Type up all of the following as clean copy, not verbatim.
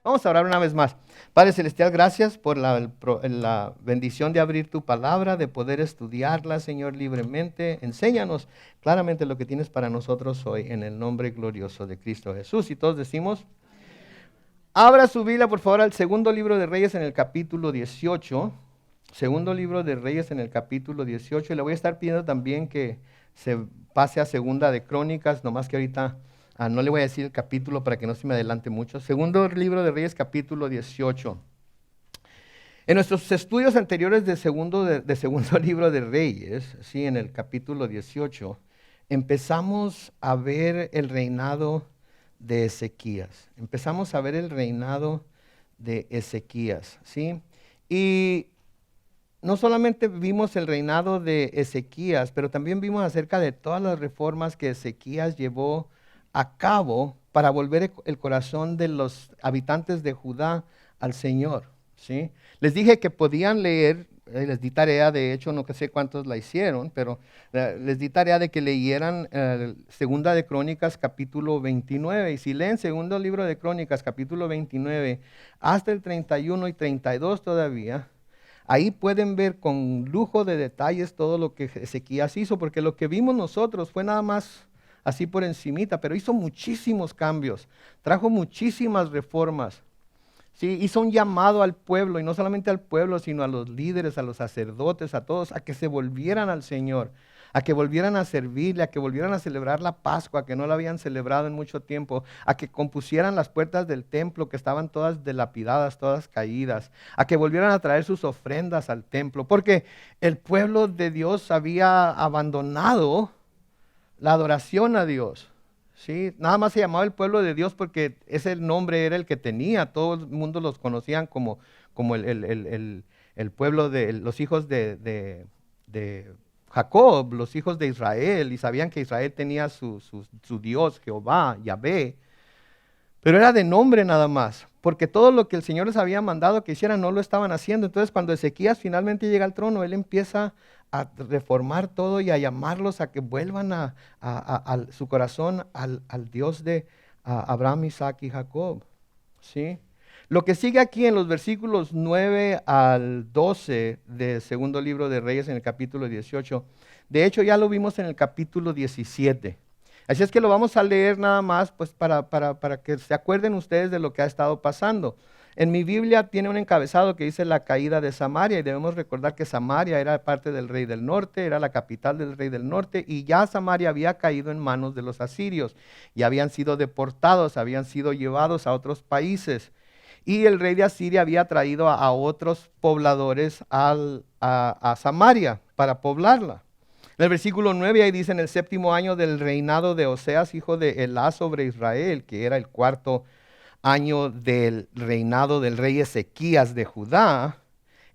Vamos a orar una vez más. Padre Celestial, gracias por la bendición de abrir tu palabra, de poder estudiarla, Señor, libremente. Enséñanos claramente lo que tienes para nosotros hoy, en el nombre glorioso de Cristo Jesús. Y todos decimos, abra su Biblia, por favor, al segundo libro de Reyes en el capítulo 18. Segundo libro de Reyes en el capítulo 18. Y le voy a estar pidiendo también que se pase a segunda de Crónicas, nomás que ahorita... no le voy a decir el capítulo para que no se me adelante mucho. Segundo libro de Reyes, capítulo 18. En nuestros estudios anteriores de segundo libro de Reyes, sí, en el capítulo 18, empezamos a ver el reinado de Ezequías. Empezamos a ver el reinado de Ezequías, ¿sí? Y no solamente vimos el reinado de Ezequías, pero también vimos acerca de todas las reformas que Ezequías llevó a cabo para volver el corazón de los habitantes de Judá al Señor, ¿sí? Les dije que podían leer, les di tarea, de hecho no sé cuántos la hicieron, pero les di tarea de que leyeran Segunda de Crónicas capítulo 29, y si leen Segundo libro de Crónicas capítulo 29 hasta el 31 y 32 todavía, ahí pueden ver con lujo de detalles todo lo que Ezequías hizo, porque lo que vimos nosotros fue nada más así por encimita, pero hizo muchísimos cambios, trajo muchísimas reformas. Sí, hizo un llamado al pueblo, y no solamente al pueblo, sino a los líderes, a los sacerdotes, a todos, a que se volvieran al Señor, a que volvieran a servirle, a que volvieran a celebrar la Pascua, que no la habían celebrado en mucho tiempo, a que compusieran las puertas del templo, que estaban todas dilapidadas, todas caídas, a que volvieran a traer sus ofrendas al templo, porque el pueblo de Dios había abandonado la adoración a Dios. ¿Sí? Nada más se llamaba el pueblo de Dios porque ese nombre era el que tenía. Todo el mundo los conocían como el pueblo de los hijos de Jacob, los hijos de Israel, y sabían que Israel tenía su Dios, Jehová, Yahvé. Pero era de nombre nada más, porque todo lo que el Señor les había mandado que hicieran no lo estaban haciendo. Entonces cuando Ezequías finalmente llega al trono, él empieza a reformar todo y a llamarlos a que vuelvan a su corazón al Dios de Abraham, Isaac y Jacob. ¿Sí? Lo que sigue aquí en los versículos 9 al 12 del segundo libro de Reyes en el capítulo 18, de hecho ya lo vimos en el capítulo 17. Así es que lo vamos a leer nada más pues para que se acuerden ustedes de lo que ha estado pasando. En mi Biblia tiene un encabezado que dice la caída de Samaria, y debemos recordar que Samaria era parte del rey del norte, era la capital del rey del norte, y ya Samaria había caído en manos de los asirios, y habían sido deportados, habían sido llevados a otros países, y el rey de Asiria había traído a otros pobladores a Samaria para poblarla. En el versículo 9 ahí dice: en el séptimo año del reinado de Oseas, hijo de Elá, sobre Israel, que era el cuarto año del reinado del rey Ezequías de Judá,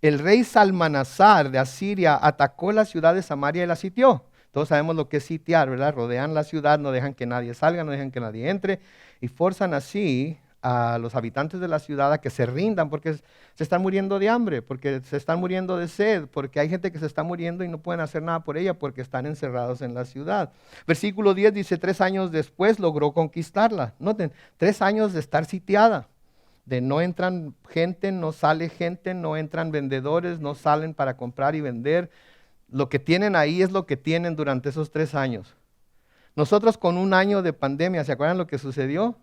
el rey Salmanasar de Asiria atacó la ciudad de Samaria y la sitió. Todos sabemos lo que es sitiar, ¿verdad? Rodean la ciudad, no dejan que nadie salga, no dejan que nadie entre, y forzan así a los habitantes de la ciudad a que se rindan, porque se están muriendo de hambre, porque se están muriendo de sed, porque hay gente que se está muriendo y no pueden hacer nada por ella porque están encerrados en la ciudad. Versículo 10 dice: 3 años después logró conquistarla. Noten, 3 años de estar sitiada, de no entran gente, no sale gente, no entran vendedores, no salen para comprar y vender. Lo que tienen ahí es lo que tienen durante esos 3 años. Nosotros con un año de pandemia, ¿se acuerdan lo que sucedió?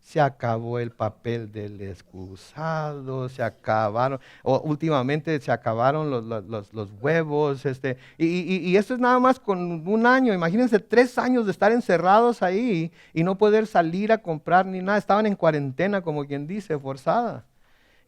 Se acabó el papel del excusado, se acabaron, últimamente se acabaron los huevos, y esto es nada más con un año. Imagínense 3 años de estar encerrados ahí y no poder salir a comprar ni nada, estaban en cuarentena, como quien dice, forzada.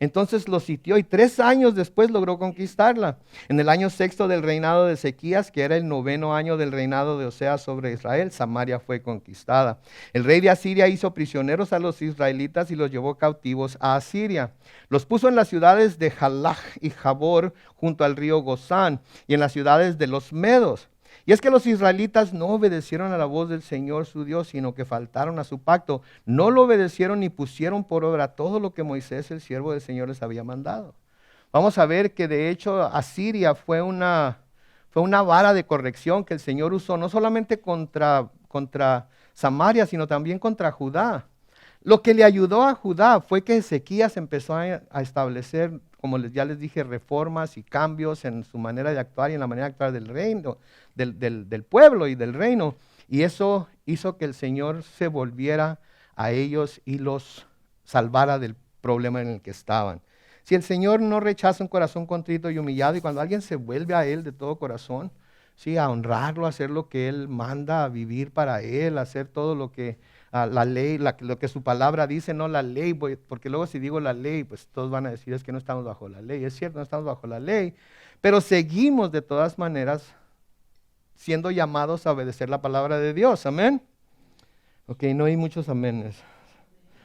Entonces lo sitió y 3 años después logró conquistarla. En el año sexto del reinado de Ezequías, que era el 9º año del reinado de Oseas sobre Israel, Samaria fue conquistada. El rey de Asiria hizo prisioneros a los israelitas y los llevó cautivos a Asiria. Los puso en las ciudades de Jalach y Jabor, junto al río Gozán, y en las ciudades de los medos. Y es que los israelitas no obedecieron a la voz del Señor su Dios, sino que faltaron a su pacto. No lo obedecieron ni pusieron por obra todo lo que Moisés, el siervo del Señor, les había mandado. Vamos a ver que de hecho Asiria fue una vara de corrección que el Señor usó no solamente contra Samaria, sino también contra Judá. Lo que le ayudó a Judá fue que Ezequías empezó a establecer, como ya les dije, reformas y cambios en su manera de actuar y en la manera de actuar del reino, del pueblo y del reino. Y eso hizo que el Señor se volviera a ellos y los salvara del problema en el que estaban. Si el Señor no rechaza un corazón contrito y humillado, y cuando alguien se vuelve a Él de todo corazón, sí, a honrarlo, a hacer lo que Él manda, a vivir para Él, a hacer todo lo que la ley, lo que su palabra dice, no la ley, porque luego si digo la ley, pues todos van a decir es que no estamos bajo la ley. Es cierto, no estamos bajo la ley, pero seguimos de todas maneras siendo llamados a obedecer la palabra de Dios. Amén. Ok, no hay muchos amenes.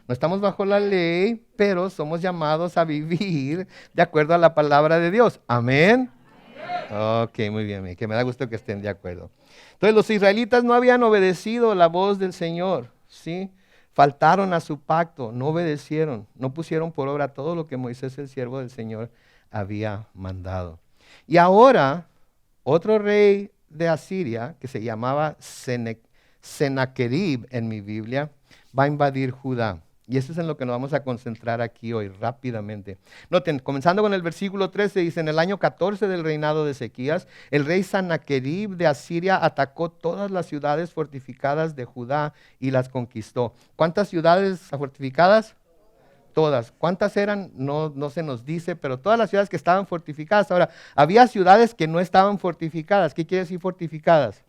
No estamos bajo la ley, pero somos llamados a vivir de acuerdo a la palabra de Dios. Amén. Ok, muy bien, que me da gusto que estén de acuerdo. Entonces los israelitas no habían obedecido la voz del Señor, ¿sí? Faltaron a su pacto, no obedecieron, no pusieron por obra todo lo que Moisés, el siervo del Señor, había mandado. Y ahora, otro rey de Asiria, que se llamaba Sennacherib en mi Biblia, va a invadir Judá. Y eso es en lo que nos vamos a concentrar aquí hoy rápidamente. Noten, comenzando con el versículo 13, dice, en el año 14 del reinado de Ezequías, el rey Sennacherib de Asiria atacó todas las ciudades fortificadas de Judá y las conquistó. ¿Cuántas ciudades fortificadas? Todas. ¿Cuántas eran? No se nos dice, pero todas las ciudades que estaban fortificadas. Ahora, había ciudades que no estaban fortificadas. ¿Qué quiere decir fortificadas?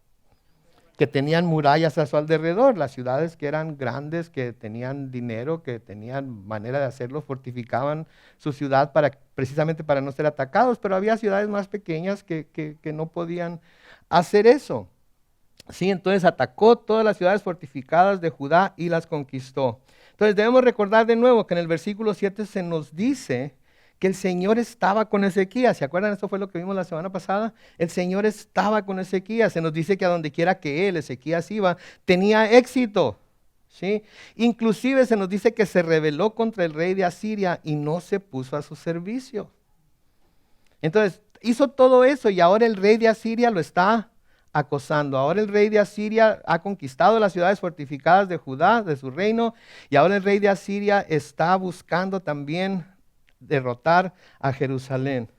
Que tenían murallas a su alrededor, las ciudades que eran grandes, que tenían dinero, que tenían manera de hacerlo, fortificaban su ciudad precisamente para no ser atacados, pero había ciudades más pequeñas que no podían hacer eso. Sí, entonces atacó todas las ciudades fortificadas de Judá y las conquistó. Entonces debemos recordar de nuevo que en el versículo 7 se nos dice que el Señor estaba con Ezequías. ¿Se acuerdan? Esto fue lo que vimos la semana pasada. El Señor estaba con Ezequías. Se nos dice que a donde quiera que Ezequías iba, tenía éxito. ¿Sí? Inclusive se nos dice que se rebeló contra el rey de Asiria y no se puso a su servicio. Entonces, hizo todo eso y ahora el rey de Asiria lo está acosando. Ahora el rey de Asiria ha conquistado las ciudades fortificadas de Judá, de su reino, y ahora el rey de Asiria está buscando también derrotar a Jerusalén.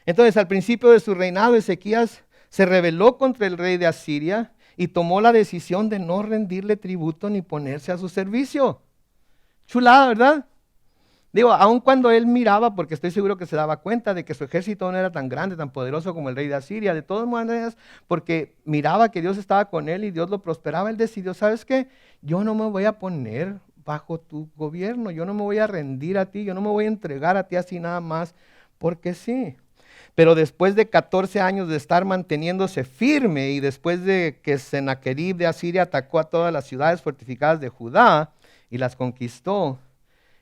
Entonces, al principio de su reinado, Ezequías se rebeló contra el rey de Asiria y tomó la decisión de no rendirle tributo ni ponerse a su servicio. Chulada, ¿verdad? Digo, aun cuando él miraba, porque estoy seguro que se daba cuenta de que su ejército no era tan grande, tan poderoso como el rey de Asiria, de todas maneras, porque miraba que Dios estaba con él y Dios lo prosperaba, él decidió, ¿sabes qué? Yo no me voy a poner bajo tu gobierno, yo no me voy a rendir a ti, yo no me voy a entregar a ti así nada más, porque sí. Pero después de 14 años de estar manteniéndose firme y después de que Sennacherib de Asiria atacó a todas las ciudades fortificadas de Judá y las conquistó,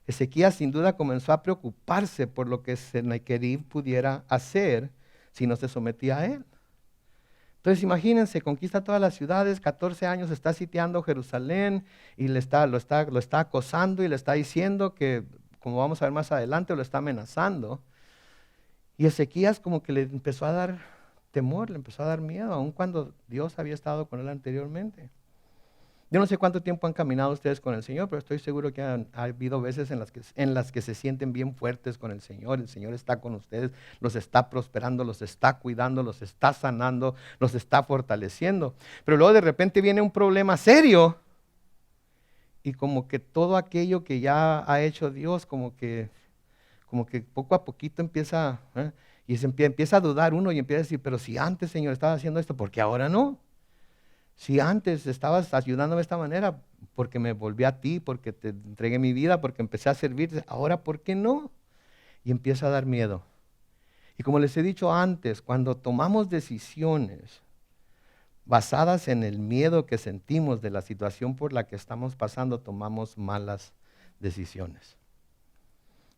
Ezequías sin duda comenzó a preocuparse por lo que Sennacherib pudiera hacer si no se sometía a él. Entonces imagínense, conquista todas las ciudades, 14 años está sitiando Jerusalén y lo está acosando y le está diciendo que, como vamos a ver más adelante, lo está amenazando. Y Ezequías como que le empezó a dar temor, le empezó a dar miedo, aun cuando Dios había estado con él anteriormente. Yo no sé cuánto tiempo han caminado ustedes con el Señor, pero estoy seguro que ha habido veces en las que se sienten bien fuertes con el Señor está con ustedes, los está prosperando, los está cuidando, los está sanando, los está fortaleciendo. Pero luego de repente viene un problema serio y como que todo aquello que ya ha hecho Dios, como que poco a poquito empieza, y empieza a dudar uno y empieza a decir, pero si antes, Señor, estaba haciendo esto, ¿por qué ahora no? Si antes estabas ayudándome de esta manera, porque me volví a ti, porque te entregué mi vida, porque empecé a servirte, ahora ¿por qué no? Y empieza a dar miedo. Y como les he dicho antes, cuando tomamos decisiones basadas en el miedo que sentimos de la situación por la que estamos pasando, tomamos malas decisiones.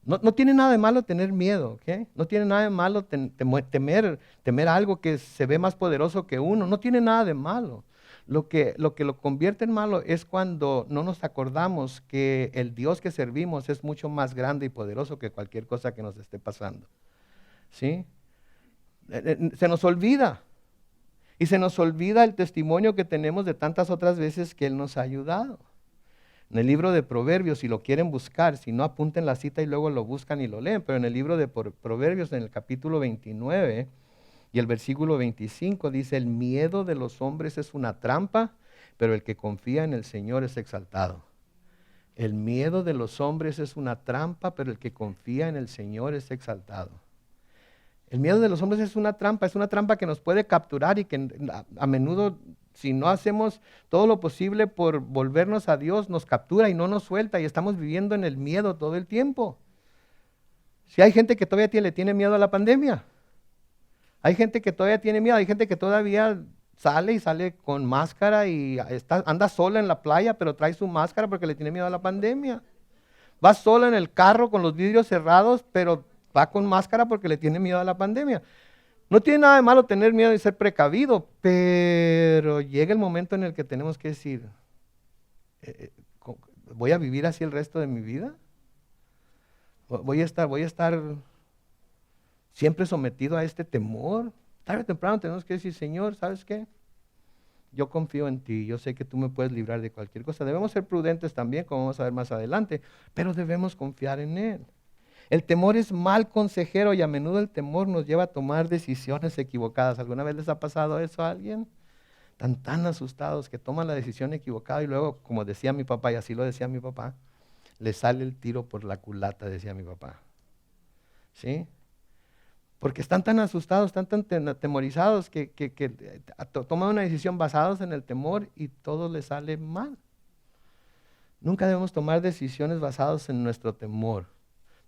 No tiene nada de malo tener miedo, ¿ok? No tiene nada de malo temer algo que se ve más poderoso que uno, no tiene nada de malo. Lo que lo convierte en malo es cuando no nos acordamos que el Dios que servimos es mucho más grande y poderoso que cualquier cosa que nos esté pasando. ¿Sí? Se nos olvida. Y se nos olvida el testimonio que tenemos de tantas otras veces que Él nos ha ayudado. En el libro de Proverbios, si lo quieren buscar, si no apunten la cita y luego lo buscan y lo leen, pero en el libro de Proverbios, en el capítulo 29 y el versículo 25 dice, el miedo de los hombres es una trampa, pero el que confía en el Señor es exaltado. El miedo de los hombres es una trampa, pero el que confía en el Señor es exaltado. El miedo de los hombres es una trampa que nos puede capturar y que a menudo, si no hacemos todo lo posible por volvernos a Dios, nos captura y no nos suelta y estamos viviendo en el miedo todo el tiempo. Si hay gente que todavía le tiene miedo a la pandemia, hay gente que todavía tiene miedo, hay gente que todavía sale con máscara y anda sola en la playa, pero trae su máscara porque le tiene miedo a la pandemia. Va sola en el carro con los vidrios cerrados, pero va con máscara porque le tiene miedo a la pandemia. No tiene nada de malo tener miedo y ser precavido, pero llega el momento en el que tenemos que decir, ¿voy a vivir así el resto de mi vida? ¿Voy a estar siempre sometido a este temor? Tarde o temprano tenemos que decir, Señor, ¿sabes qué? Yo confío en ti, yo sé que tú me puedes librar de cualquier cosa. Debemos ser prudentes también, como vamos a ver más adelante, pero debemos confiar en Él. El temor es mal consejero y a menudo el temor nos lleva a tomar decisiones equivocadas. ¿Alguna vez les ha pasado eso a alguien? Están tan asustados que toman la decisión equivocada y luego, como decía mi papá, y así lo decía mi papá, le sale el tiro por la culata, decía mi papá. ¿Sí? Porque están tan asustados, están tan atemorizados que toman una decisión basados en el temor y todo les sale mal. Nunca debemos tomar decisiones basadas en nuestro temor.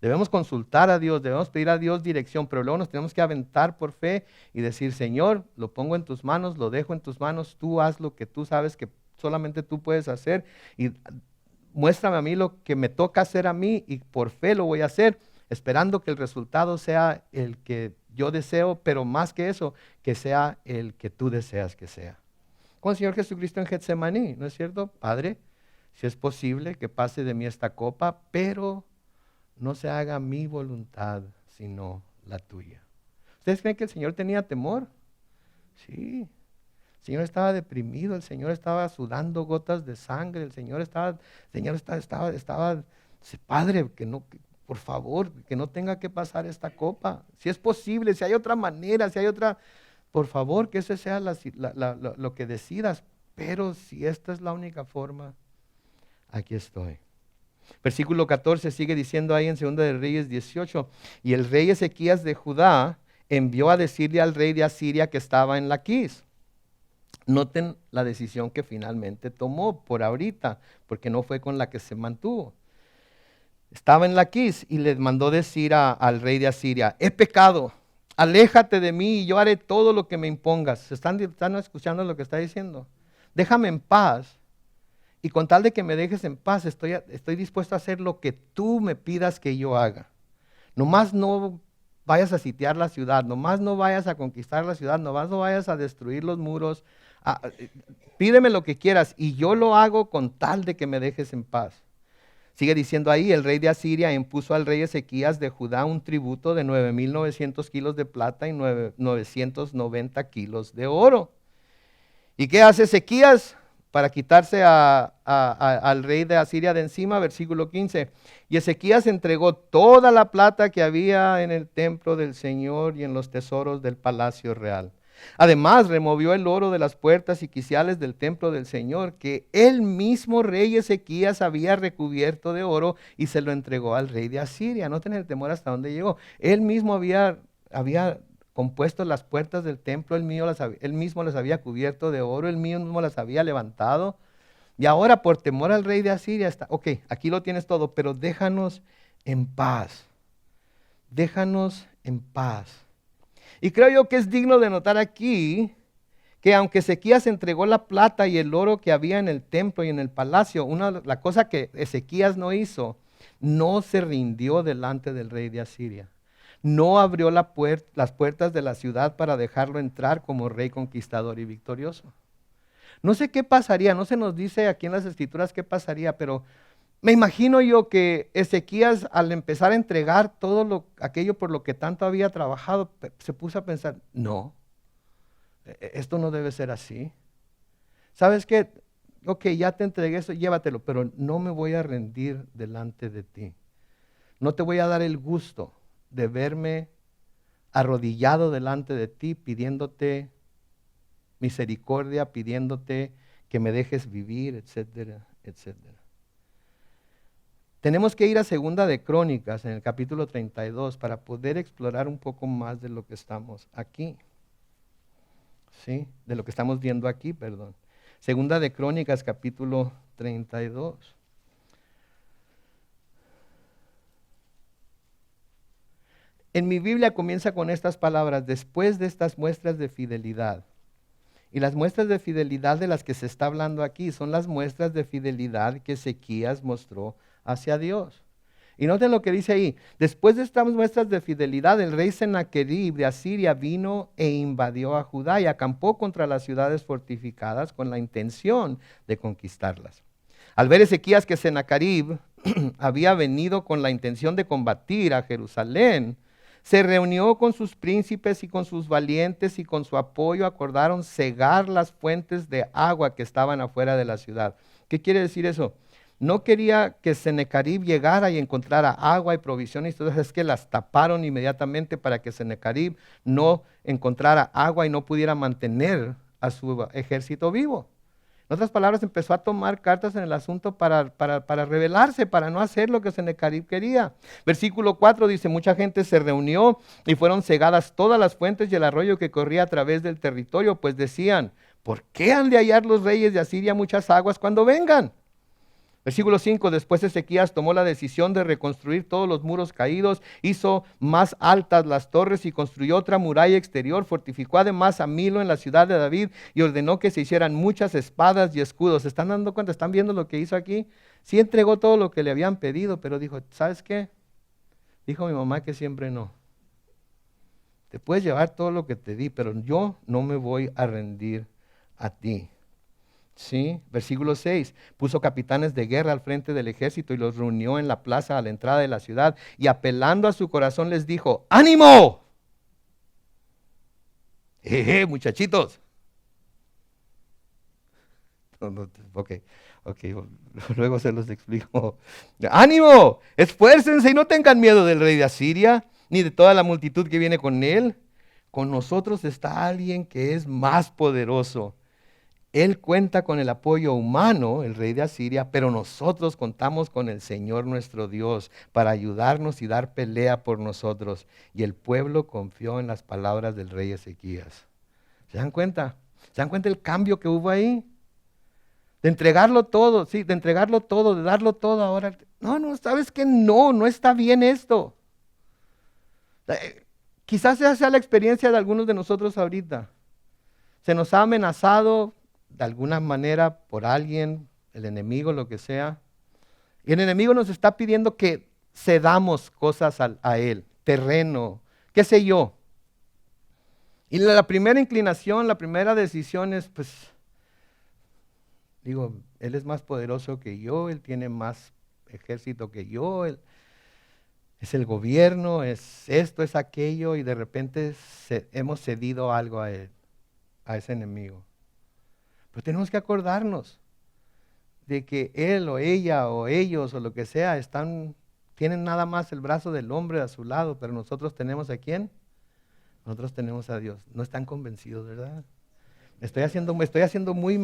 Debemos consultar a Dios, debemos pedir a Dios dirección, pero luego nos tenemos que aventar por fe y decir, Señor, lo pongo en tus manos, lo dejo en tus manos, tú haz lo que tú sabes que solamente tú puedes hacer y muéstrame a mí lo que me toca hacer a mí y por fe lo voy a hacer, esperando que el resultado sea el que yo deseo, pero más que eso, que sea el que tú deseas que sea. Como el Señor Jesucristo en Getsemaní, ¿no es cierto? Padre, si es posible que pase de mí esta copa, pero no se haga mi voluntad, sino la tuya. ¿Ustedes creen que el Señor tenía temor? Sí. El Señor estaba deprimido, el Señor estaba sudando gotas de sangre, el Señor estaba, Padre, por favor, que no tenga que pasar esta copa. Si es posible, si hay otra manera, si hay otra, por favor, que ese sea lo que decidas. Pero si esta es la única forma, aquí estoy. Versículo 14 sigue diciendo ahí en 2 de Reyes 18, y el rey Ezequías de Judá envió a decirle al rey de Asiria que estaba en Laquis. Noten la decisión que finalmente tomó por ahorita, porque no fue con la que se mantuvo. Estaba en Laquis y le mandó decir al rey de Asiria, he pecado, aléjate de mí y yo haré todo lo que me impongas. ¿Están escuchando lo que está diciendo? Déjame en paz. Y con tal de que me dejes en paz, estoy dispuesto a hacer lo que tú me pidas que yo haga. Nomás no vayas a sitiar la ciudad, nomás no vayas a conquistar la ciudad, nomás no vayas a destruir los muros. Pídeme lo que quieras y yo lo hago con tal de que me dejes en paz. Sigue diciendo ahí, el rey de Asiria impuso al rey Ezequías de Judá un tributo de 9,900 kilos de plata y 990 kilos de oro. ¿Y qué hace Ezequías para quitarse al rey de Asiria de encima? Versículo 15. Y Ezequías entregó toda la plata que había en el templo del Señor y en los tesoros del palacio real. Además, removió el oro de las puertas y quiciales del templo del Señor, que el mismo rey Ezequías había recubierto de oro y se lo entregó al rey de Asiria. No tener temor hasta dónde llegó. Él mismo había compuesto las puertas del templo, él mismo las había cubierto de oro, él mismo las había levantado. Y ahora por temor al rey de Asiria está, ok, aquí lo tienes todo, pero déjanos en paz. Déjanos en paz. Y creo yo que es digno de notar aquí que aunque Ezequías entregó la plata y el oro que había en el templo y en el palacio, la cosa que Ezequías no hizo, no se rindió delante del rey de Asiria. No abrió las puertas de la ciudad para dejarlo entrar como rey conquistador y victorioso. No sé qué pasaría, no se nos dice aquí en las escrituras qué pasaría, pero me imagino yo que Ezequías al empezar a entregar todo aquello por lo que tanto había trabajado, se puso a pensar, no, esto no debe ser así. ¿Sabes qué? ok, ya te entregué eso, llévatelo, pero no me voy a rendir delante de ti. No te voy a dar el gusto de verme arrodillado delante de ti, pidiéndote misericordia, pidiéndote que me dejes vivir, etcétera, etcétera. Tenemos que ir a Segunda de Crónicas, en el capítulo 32, para poder explorar un poco más de lo que estamos aquí. ¿Sí? De lo que estamos viendo aquí, perdón. Segunda de Crónicas, capítulo 32. En mi Biblia comienza con estas palabras: después de estas muestras de fidelidad. Y las muestras de fidelidad de las que se está hablando aquí son las muestras de fidelidad que Ezequías mostró hacia Dios. Y noten lo que dice ahí: después de estas muestras de fidelidad, el rey Sennacherib de Asiria vino e invadió a Judá y acampó contra las ciudades fortificadas con la intención de conquistarlas. Al ver Ezequías que Sennacherib había venido con la intención de combatir a Jerusalén, se reunió con sus príncipes y con sus valientes, y con su apoyo acordaron cegar las fuentes de agua que estaban afuera de la ciudad. ¿Qué quiere decir eso? No quería que Sennacherib llegara y encontrara agua y provisiones, entonces es que las taparon inmediatamente para que Sennacherib no encontrara agua y no pudiera mantener a su ejército vivo. En otras palabras, empezó a tomar cartas en el asunto para rebelarse, para no hacer lo que Sennacherib quería. Versículo 4 dice: mucha gente se reunió y fueron cegadas todas las fuentes y el arroyo que corría a través del territorio, pues decían: ¿por qué han de hallar los reyes de Asiria muchas aguas cuando vengan? Versículo 5, después Ezequías tomó la decisión de reconstruir todos los muros caídos, hizo más altas las torres y construyó otra muralla exterior, fortificó además a Milo en la ciudad de David y ordenó que se hicieran muchas espadas y escudos. ¿Se están dando cuenta? ¿Están viendo lo que hizo aquí? Sí entregó todo lo que le habían pedido, pero dijo: ¿sabes qué? Dijo mi mamá que siempre no. Te puedes llevar todo lo que te di, pero yo no me voy a rendir a ti. Sí, versículo 6, puso capitanes de guerra al frente del ejército y los reunió en la plaza a la entrada de la ciudad y apelando a su corazón les dijo: ¡ánimo! Muchachitos. Ok, luego se los explico. ¡Ánimo! Esfuércense y no tengan miedo del rey de Asiria, ni de toda la multitud que viene con él. Con nosotros está alguien que es más poderoso. Él cuenta con el apoyo humano, el rey de Asiria, pero nosotros contamos con el Señor nuestro Dios para ayudarnos y dar pelea por nosotros. Y el pueblo confió en las palabras del rey Ezequías. ¿Se dan cuenta? ¿Se dan cuenta el cambio que hubo ahí? De entregarlo todo, sí, de entregarlo todo, de darlo todo ahora. No, ¿sabes qué? No está bien esto. Quizás esa sea la experiencia de algunos de nosotros ahorita. Se nos ha amenazado de alguna manera por alguien, el enemigo, lo que sea. Y el enemigo nos está pidiendo que cedamos cosas a él, terreno, qué sé yo. Y la primera inclinación, la primera decisión es, pues, digo, él es más poderoso que yo, él tiene más ejército que yo, él es el gobierno, es esto, es aquello, y de repente hemos cedido algo a él, a ese enemigo. Pero tenemos que acordarnos de que él o ella o ellos o lo que sea tienen nada más el brazo del hombre a su lado, pero nosotros tenemos ¿a quién? Nosotros tenemos a Dios. No están convencidos, ¿verdad? Estoy haciendo muy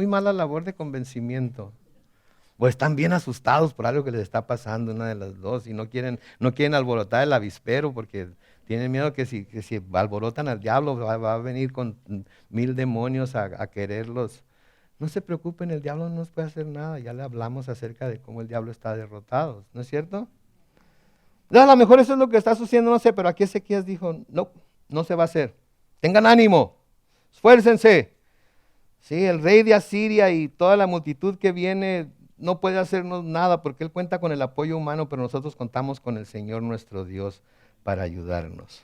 mala labor de convencimiento. O están bien asustados por algo que les está pasando, una de las dos, y no quieren alborotar el avispero porque tienen miedo que si alborotan al diablo va a venir con 1000 demonios a quererlos. No se preocupen, el diablo no nos puede hacer nada. Ya le hablamos acerca de cómo el diablo está derrotado, ¿no es cierto? No, a lo mejor eso es lo que está sucediendo, no sé, pero aquí Ezequías dijo: no se va a hacer. Tengan ánimo, esfuércense. Sí, el rey de Asiria y toda la multitud que viene no puede hacernos nada porque él cuenta con el apoyo humano, pero nosotros contamos con el Señor nuestro Dios para ayudarnos.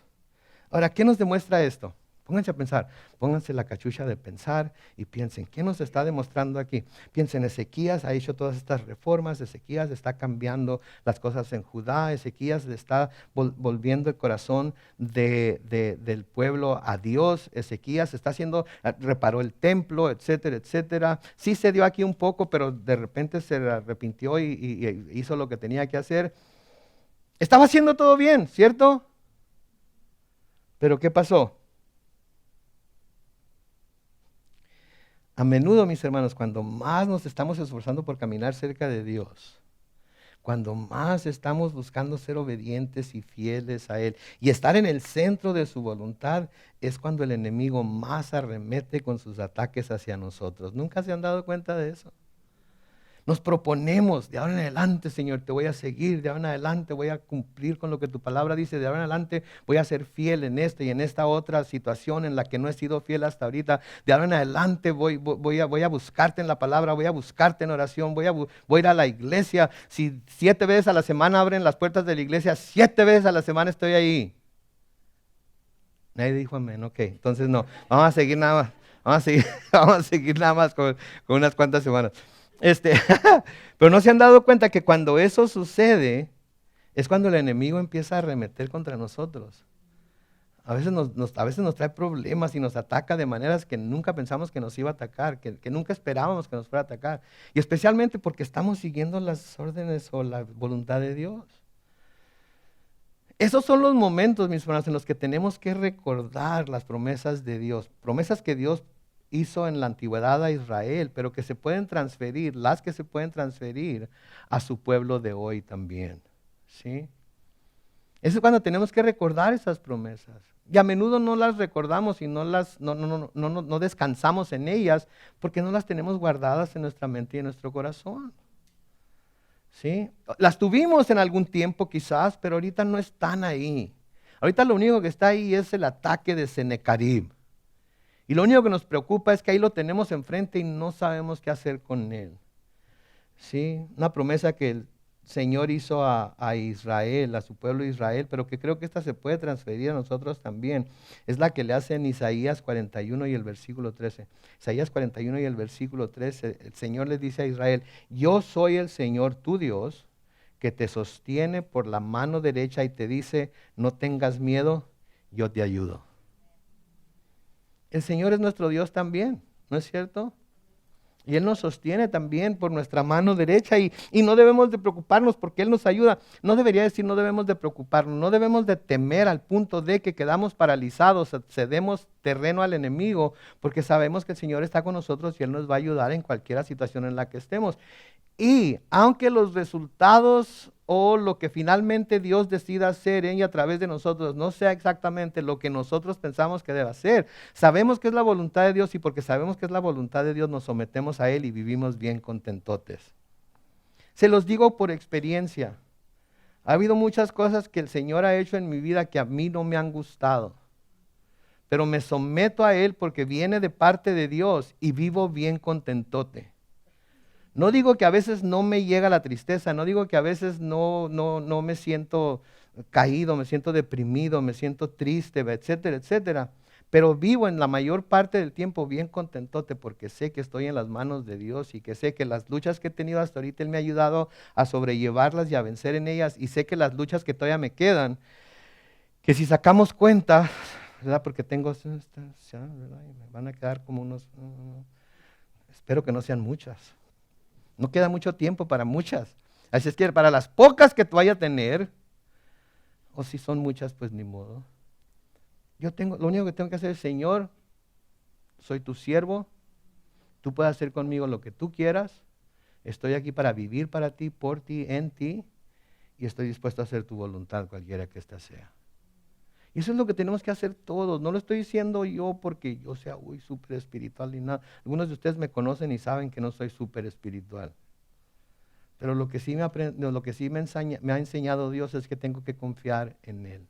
Ahora, ¿qué nos demuestra esto? Pónganse a pensar, pónganse la cachucha de pensar y piensen, ¿qué nos está demostrando aquí? Piensen, Ezequías ha hecho todas estas reformas, Ezequías está cambiando las cosas en Judá, Ezequías está volviendo el corazón del pueblo a Dios, Ezequías está haciendo, reparó el templo, etcétera, etcétera. Sí se dio aquí un poco, pero de repente se arrepintió y hizo lo que tenía que hacer. Estaba haciendo todo bien, ¿cierto? Pero ¿qué pasó? A menudo, mis hermanos, cuando más nos estamos esforzando por caminar cerca de Dios, cuando más estamos buscando ser obedientes y fieles a Él y estar en el centro de su voluntad, es cuando el enemigo más arremete con sus ataques hacia nosotros. ¿Nunca se han dado cuenta de eso? Nos proponemos, de ahora en adelante, Señor, te voy a seguir, de ahora en adelante voy a cumplir con lo que tu palabra dice, de ahora en adelante voy a ser fiel en esta y en esta otra situación en la que no he sido fiel hasta ahorita, de ahora en adelante voy a buscarte en la palabra, voy a buscarte en oración, voy a ir a la iglesia. Si 7 veces a la semana abren las puertas de la iglesia, 7 veces a la semana estoy ahí. Nadie dijo amén, ok, entonces no, vamos a seguir nada más, vamos a seguir nada más con unas cuantas semanas. Pero no se han dado cuenta que cuando eso sucede, es cuando el enemigo empieza a arremeter contra nosotros. A veces nos trae problemas y nos ataca de maneras que nunca pensamos que nos iba a atacar, que nunca esperábamos que nos fuera a atacar. Y especialmente porque estamos siguiendo las órdenes o la voluntad de Dios. Esos son los momentos, mis hermanos, en los que tenemos que recordar las promesas de Dios. Promesas que Dios hizo en la antigüedad a Israel, pero que se pueden transferir, las que se pueden transferir a su pueblo de hoy también. ¿Sí? Eso es cuando tenemos que recordar esas promesas. Y a menudo no las recordamos y no descansamos en ellas porque no las tenemos guardadas en nuestra mente y en nuestro corazón. ¿Sí? Las tuvimos en algún tiempo quizás, pero ahorita no están ahí. Ahorita lo único que está ahí es el ataque de Sennacherib. Y lo único que nos preocupa es que ahí lo tenemos enfrente y no sabemos qué hacer con él. ¿Sí? Una promesa que el Señor hizo a Israel, a su pueblo Israel, pero que creo que esta se puede transferir a nosotros también. Es la que le hace en Isaías 41 y el versículo 13. Isaías 41 y el versículo 13, el Señor le dice a Israel, yo soy el Señor tu Dios, que te sostiene por la mano derecha y te dice, no tengas miedo, yo te ayudo. El Señor es nuestro Dios también, ¿no es cierto? Y Él nos sostiene también por nuestra mano derecha y no debemos de preocuparnos porque Él nos ayuda. No debería decir no debemos de preocuparnos, no debemos de temer al punto de que quedamos paralizados, cedemos terreno al enemigo porque sabemos que el Señor está con nosotros y Él nos va a ayudar en cualquier situación en la que estemos. Y aunque los resultados o lo que finalmente Dios decida hacer en y a través de nosotros no sea exactamente lo que nosotros pensamos que debe hacer, sabemos que es la voluntad de Dios y porque sabemos que es la voluntad de Dios nos sometemos a Él y vivimos bien contentotes. Se los digo por experiencia. Ha habido muchas cosas que el Señor ha hecho en mi vida que a mí no me han gustado, pero me someto a Él porque viene de parte de Dios y vivo bien contentote. No digo que a veces no me llega la tristeza, no digo que a veces no me siento caído, me siento deprimido, me siento triste, etcétera, etcétera. Pero vivo en la mayor parte del tiempo bien contentote porque sé que estoy en las manos de Dios y que sé que las luchas que he tenido hasta ahorita Él me ha ayudado a sobrellevarlas y a vencer en ellas. Y sé que las luchas que todavía me quedan, que si sacamos cuenta, ¿verdad? Porque tengo, ¿verdad? Me van a quedar como unos, espero que no sean muchas. No queda mucho tiempo para muchas. Así es que para las pocas que tú vayas a tener, o si son muchas, pues ni modo. Lo único que tengo que hacer es, Señor, soy tu siervo, tú puedes hacer conmigo lo que tú quieras, estoy aquí para vivir para ti, por ti, en ti, y estoy dispuesto a hacer tu voluntad, cualquiera que ésta sea. Y eso es lo que tenemos que hacer todos. No lo estoy diciendo yo porque yo sea súper espiritual ni nada. Algunos de ustedes me conocen y saben que no soy súper espiritual. Pero lo que sí me ha enseñado Dios es que tengo que confiar en Él.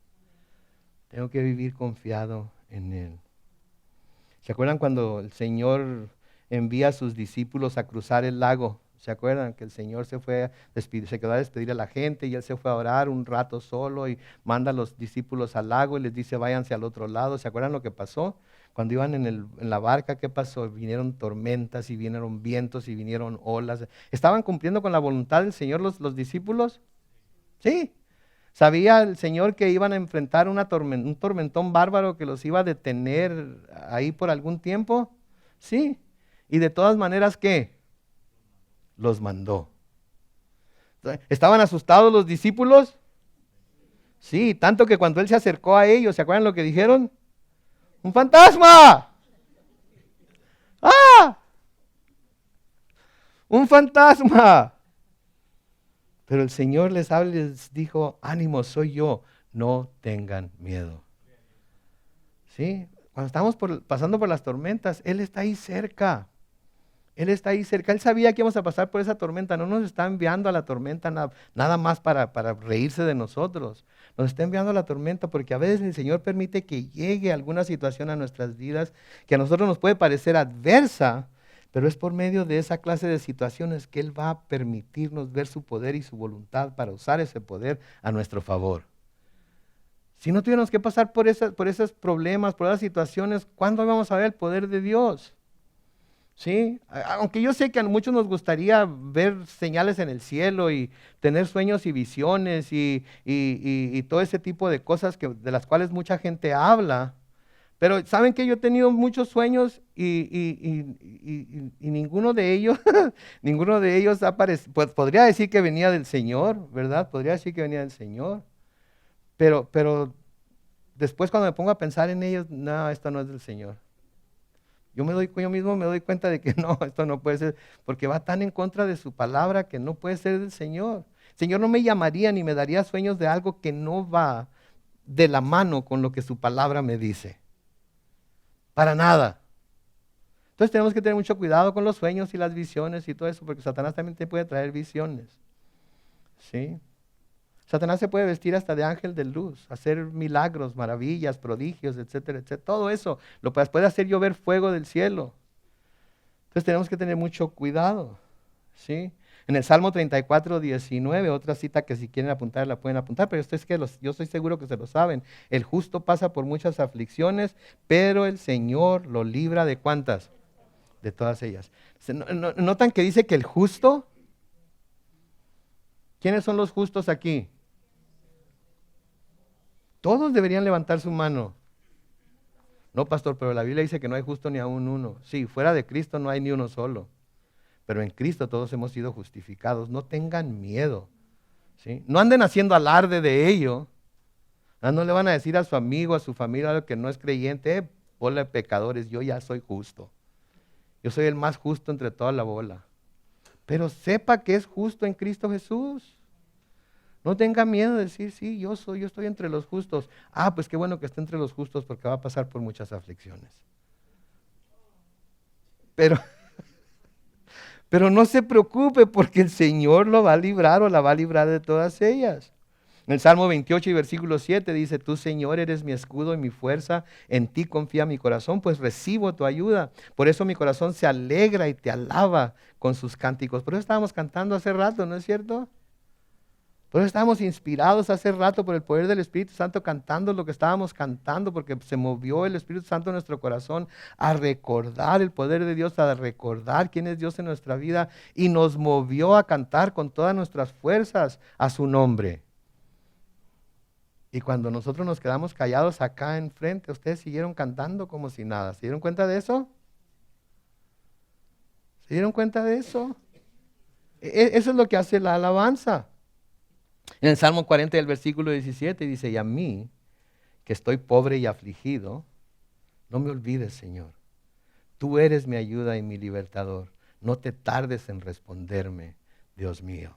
Tengo que vivir confiado en Él. ¿Se acuerdan cuando el Señor envía a sus discípulos a cruzar el lago? ¿Se acuerdan que el Señor se fue se quedó a despedir a la gente y él se fue a orar un rato solo y manda a los discípulos al lago y les dice váyanse al otro lado? ¿Se acuerdan lo que pasó? Cuando iban en la barca, ¿qué pasó? Vinieron tormentas y vinieron vientos y vinieron olas. ¿Estaban cumpliendo con la voluntad del Señor los discípulos? Sí. ¿Sabía el Señor que iban a enfrentar un tormentón bárbaro que los iba a detener ahí por algún tiempo? Sí. Y de todas maneras, ¿qué? Los mandó. ¿Estaban asustados los discípulos? Sí, tanto que cuando Él se acercó a ellos, ¿se acuerdan lo que dijeron? ¡Un fantasma! ¡Ah! ¡Un fantasma! Pero el Señor les habló y les dijo, ánimo, soy yo, no tengan miedo. ¿Sí? Cuando estamos pasando por las tormentas, Él está ahí cerca. Él está ahí cerca. Él sabía que íbamos a pasar por esa tormenta. No nos está enviando a la tormenta nada más para reírse de nosotros. Nos está enviando a la tormenta porque a veces el Señor permite que llegue alguna situación a nuestras vidas que a nosotros nos puede parecer adversa, pero es por medio de esa clase de situaciones que Él va a permitirnos ver su poder y su voluntad para usar ese poder a nuestro favor. Si no tuviéramos que pasar por esos problemas, por esas situaciones, ¿cuándo vamos a ver el poder de Dios? ¿Sí? Aunque yo sé que a muchos nos gustaría ver señales en el cielo y tener sueños y visiones y todo ese tipo de cosas de las cuales mucha gente habla, pero saben que yo he tenido muchos sueños y ninguno de ellos, ninguno de ellos pues podría decir que venía del Señor, ¿verdad? Podría decir que venía del Señor, pero después cuando me pongo a pensar en ellos, no, esto no es del Señor. Yo mismo me doy cuenta de que no, esto no puede ser, porque va tan en contra de su palabra que no puede ser del Señor. El Señor no me llamaría ni me daría sueños de algo que no va de la mano con lo que su palabra me dice. Para nada. Entonces tenemos que tener mucho cuidado con los sueños y las visiones y todo eso, porque Satanás también te puede traer visiones. ¿Sí? Satanás se puede vestir hasta de ángel de luz, hacer milagros, maravillas, prodigios, etcétera, etcétera. Todo eso lo puede hacer llover fuego del cielo. Entonces tenemos que tener mucho cuidado. ¿Sí? En el Salmo 34, 19, otra cita que si quieren apuntar la pueden apuntar, pero yo estoy seguro que se lo saben. El justo pasa por muchas aflicciones, pero el Señor lo libra ¿de cuántas? De todas ellas. ¿Notan que dice que el justo? ¿Quiénes son los justos aquí? Todos deberían levantar su mano. No, pastor, pero la Biblia dice que no hay justo ni aún uno. Sí, fuera de Cristo no hay ni uno solo. Pero en Cristo todos hemos sido justificados. No tengan miedo. ¿Sí? No anden haciendo alarde de ello. No le van a decir a su amigo, a su familia, que no es creyente, bola de pecadores, yo ya soy justo. Yo soy el más justo entre toda la bola. Pero sepa que es justo en Cristo Jesús. No tenga miedo de decir, sí, yo estoy entre los justos. Ah, pues qué bueno que esté entre los justos porque va a pasar por muchas aflicciones. Pero no se preocupe porque el Señor lo va a librar o la va a librar de todas ellas. En el Salmo 28 y versículo 7 dice, tú Señor eres mi escudo y mi fuerza, en ti confía mi corazón, pues recibo tu ayuda. Por eso mi corazón se alegra y te alaba con sus cánticos. Por eso estábamos cantando hace rato, ¿no es cierto? Por eso estábamos inspirados hace rato por el poder del Espíritu Santo cantando lo que estábamos cantando, porque se movió el Espíritu Santo en nuestro corazón a recordar el poder de Dios, a recordar quién es Dios en nuestra vida y nos movió a cantar con todas nuestras fuerzas a su nombre. Y cuando nosotros nos quedamos callados acá enfrente, ustedes siguieron cantando como si nada. ¿Se dieron cuenta de eso? ¿Se dieron cuenta de eso? Eso es lo que hace la alabanza. En el Salmo 40, el versículo 17 dice, y a mí, que estoy pobre y afligido, no me olvides, Señor. Tú eres mi ayuda y mi libertador. No te tardes en responderme, Dios mío.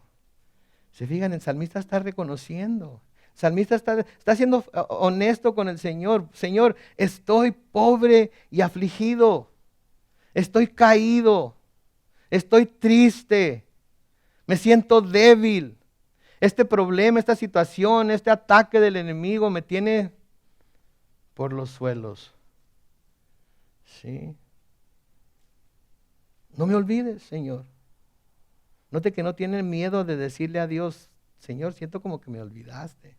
Se fijan, el salmista está reconociendo. El salmista está siendo honesto con el Señor. Señor, estoy pobre y afligido. Estoy caído. Estoy triste. Me siento débil. Este problema, esta situación, este ataque del enemigo me tiene por los suelos. ¿Sí? No me olvides, Señor. Note que no tienen miedo de decirle a Dios, Señor, siento como que me olvidaste.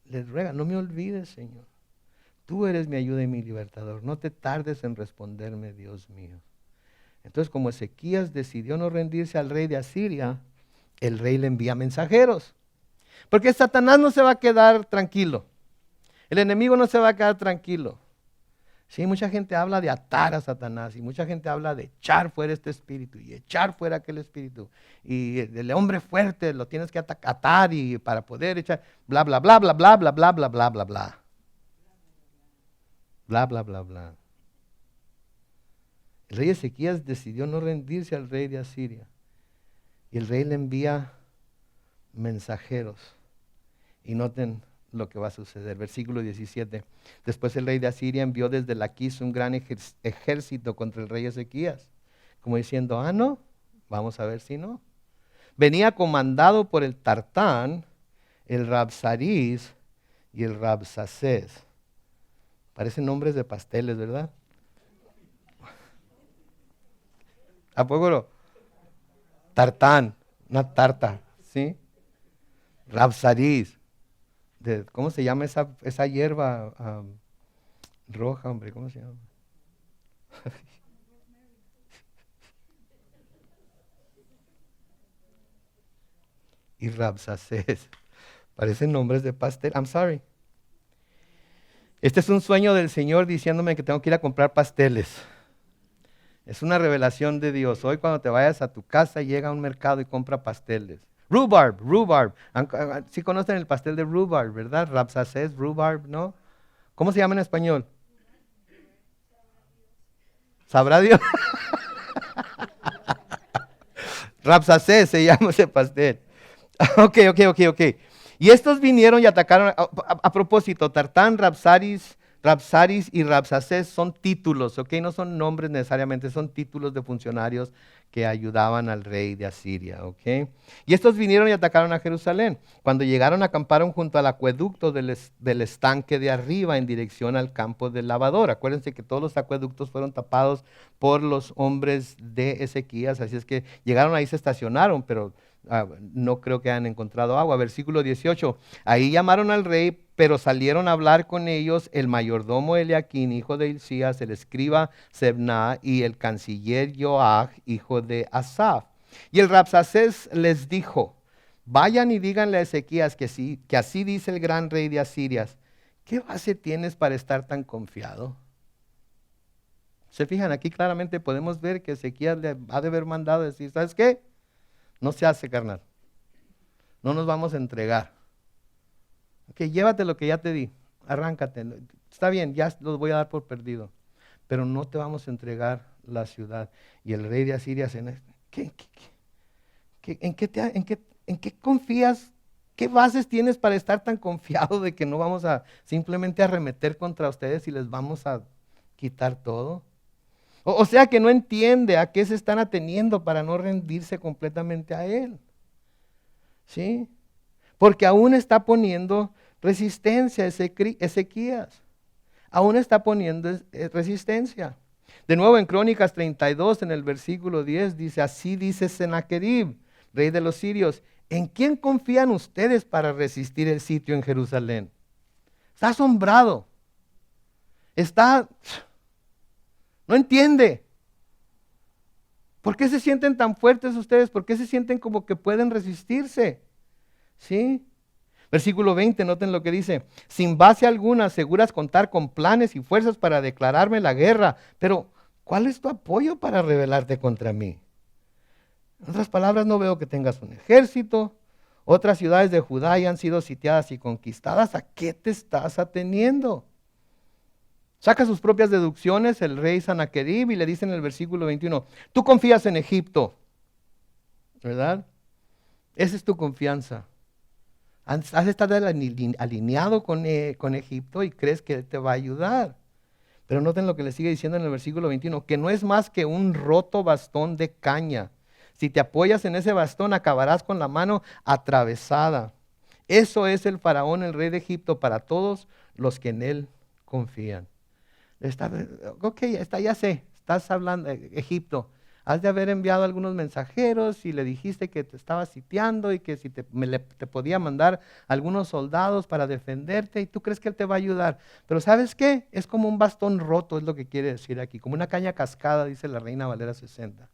Les ruega, no me olvides, Señor. Tú eres mi ayuda y mi libertador. No te tardes en responderme, Dios mío. Entonces, como Ezequías decidió no rendirse al rey de Asiria, el rey le envía mensajeros. Porque Satanás no se va a quedar tranquilo. El enemigo no se va a quedar tranquilo. Sí, mucha gente habla de atar a Satanás y mucha gente habla de echar fuera este espíritu y echar fuera aquel espíritu. Y el hombre fuerte lo tienes que atar y para poder echar, bla, bla, bla, bla, bla, bla, bla, bla, bla, bla, bla. Bla, bla, bla, bla. El rey Ezequías decidió no rendirse al rey de Asiria. Y el rey le envía mensajeros. Y noten lo que va a suceder. Versículo 17. Después el rey de Asiria envió desde Laquis un gran ejército contra el rey Ezequías. Como diciendo, no, vamos a ver si no. Venía comandado por el Tartán, el Rabsaris y el Rabsacés. Parecen nombres de pasteles, ¿verdad? ¿A poco no? Tartán, una tarta, ¿sí? Rabsaris. ¿Cómo se llama esa hierba roja, hombre? ¿Cómo se llama? Y Rabsacés. Parecen nombres de pastel. I'm sorry. Este es un sueño del Señor diciéndome que tengo que ir a comprar pasteles. Es una revelación de Dios. Hoy cuando te vayas a tu casa, llega a un mercado y compra pasteles. Rhubarb. Sí conocen el pastel de rhubarb, ¿verdad? Rabsacés, rhubarb, ¿no? ¿Cómo se llama en español? ¿Sabrá Dios? Rabsacés se llama ese pastel. Ok. Y estos vinieron y atacaron, a propósito, Tartán, Rabsaris y Rabsacés son títulos, ok, no son nombres necesariamente, son títulos de funcionarios que ayudaban al rey de Asiria, ok. Y estos vinieron y atacaron a Jerusalén. Cuando llegaron, acamparon junto al acueducto del estanque de arriba en dirección al campo del lavador. Acuérdense que todos los acueductos fueron tapados por los hombres de Ezequías, así es que llegaron ahí, se estacionaron, pero no creo que hayan encontrado agua. Versículo 18, ahí llamaron al rey, pero salieron a hablar con ellos el mayordomo Eliaquín, hijo de Hilcías, el escriba Sebna y el canciller Joach, hijo de Asaph. Y el Rabsacés les dijo, vayan y díganle a Ezequías que así dice el gran rey de Asiria. ¿Qué base tienes para estar tan confiado? Se fijan, aquí claramente podemos ver que Ezequías le ha de haber mandado decir, ¿sabes qué? No se hace, carnal. No nos vamos a entregar. Ok, llévate lo que ya te di. Arráncate. Está bien, ya los voy a dar por perdido. Pero no te vamos a entregar la ciudad. Y el rey de Asiria se... ¿En qué confías? ¿Qué bases tienes para estar tan confiado de que no vamos a simplemente arremeter contra ustedes y les vamos a quitar todo? O sea que no entiende a qué se están ateniendo para no rendirse completamente a él. ¿Sí? Porque aún está poniendo resistencia Ezequías. Aún está poniendo resistencia. De nuevo en Crónicas 32, en el versículo 10, dice, así dice Sennacherib, rey de los sirios, ¿en quién confían ustedes para resistir el sitio en Jerusalén? Está asombrado. No entiende. ¿Por qué se sienten tan fuertes ustedes? ¿Por qué se sienten como que pueden resistirse? ¿Sí? Versículo 20, noten lo que dice. Sin base alguna aseguras contar con planes y fuerzas para declararme la guerra. Pero, ¿cuál es tu apoyo para rebelarte contra mí? En otras palabras, no veo que tengas un ejército. Otras ciudades de Judá ya han sido sitiadas y conquistadas. ¿A qué te estás ateniendo? Saca sus propias deducciones el rey Sennacherib y le dice en el versículo 21, tú confías en Egipto, ¿verdad? Esa es tu confianza. Has estado alineado con Egipto y crees que él te va a ayudar. Pero noten lo que le sigue diciendo en el versículo 21, que no es más que un roto bastón de caña. Si te apoyas en ese bastón, acabarás con la mano atravesada. Eso es el faraón, el rey de Egipto, para todos los que en él confían. Ya sé, estás hablando de Egipto. has de haber enviado algunos mensajeros y le dijiste que te estaba sitiando y que si te podía mandar algunos soldados para defenderte y tú crees que él te va a ayudar. Pero ¿sabes qué? Es como un bastón roto, es lo que quiere decir aquí, como una caña cascada, dice la Reina Valera 60.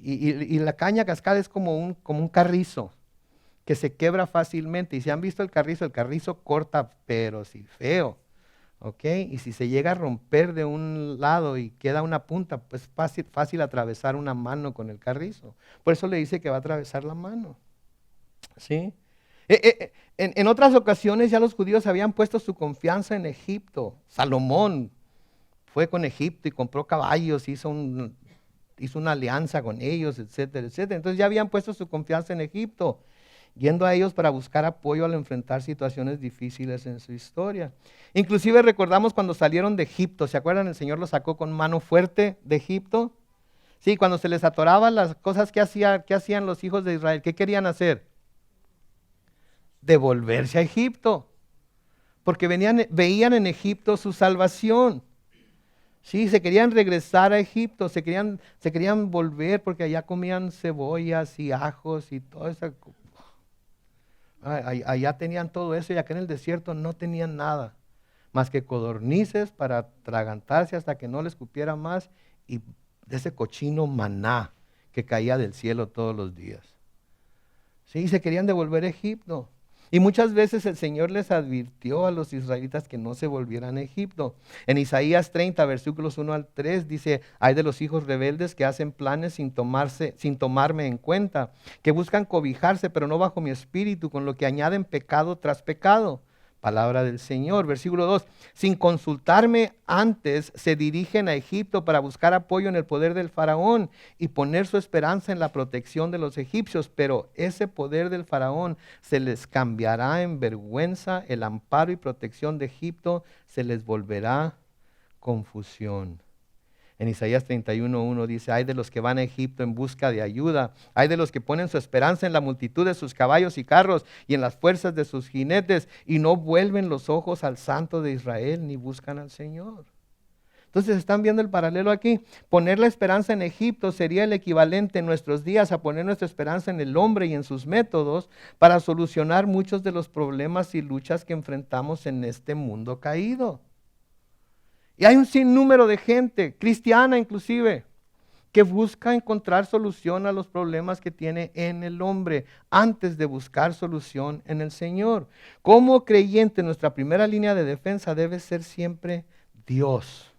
Y la caña cascada es como un carrizo que se quebra fácilmente. Y si han visto el carrizo corta, pero sí feo. ¿Ok? Y si se llega a romper de un lado y queda una punta, pues fácil atravesar una mano con el carrizo. Por eso le dice que va a atravesar la mano. ¿Sí? En otras ocasiones ya los judíos habían puesto su confianza en Egipto. Salomón fue con Egipto y compró caballos, hizo una alianza con ellos, etcétera, etcétera. Entonces ya habían puesto su confianza en Egipto, yendo a ellos para buscar apoyo al enfrentar situaciones difíciles en su historia. Inclusive recordamos cuando salieron de Egipto, ¿se acuerdan? El Señor los sacó con mano fuerte de Egipto. Sí, cuando se les atoraban las cosas que hacían los hijos de Israel, ¿qué querían hacer? Devolverse a Egipto, porque veían en Egipto su salvación. Sí, se querían regresar a Egipto, se querían volver porque allá comían cebollas y ajos y todo eso. Allá tenían todo eso y acá en el desierto no tenían nada más que codornices para atragantarse hasta que no les cupiera más y de ese cochino maná que caía del cielo todos los días. Sí, se querían devolver a Egipto. Y muchas veces el Señor les advirtió a los israelitas que no se volvieran a Egipto. En Isaías 30, versículos 1 al 3, dice: hay de los hijos rebeldes que hacen planes sin tomarme en cuenta, que buscan cobijarse, pero no bajo mi espíritu, con lo que añaden pecado tras pecado. Palabra del Señor. Versículo 2, sin consultarme antes se dirigen a Egipto para buscar apoyo en el poder del faraón y poner su esperanza en la protección de los egipcios, pero ese poder del faraón se les cambiará en vergüenza, el amparo y protección de Egipto se les volverá confusión. En Isaías 31:1 dice: hay de los que van a Egipto en busca de ayuda, hay de los que ponen su esperanza en la multitud de sus caballos y carros y en las fuerzas de sus jinetes y no vuelven los ojos al Santo de Israel ni buscan al Señor. Entonces están viendo el paralelo aquí. Poner la esperanza en Egipto sería el equivalente en nuestros días a poner nuestra esperanza en el hombre y en sus métodos para solucionar muchos de los problemas y luchas que enfrentamos en este mundo caído. Y hay un sinnúmero de gente, cristiana inclusive, que busca encontrar solución a los problemas que tiene en el hombre antes de buscar solución en el Señor. Como creyente, nuestra primera línea de defensa debe ser siempre Dios.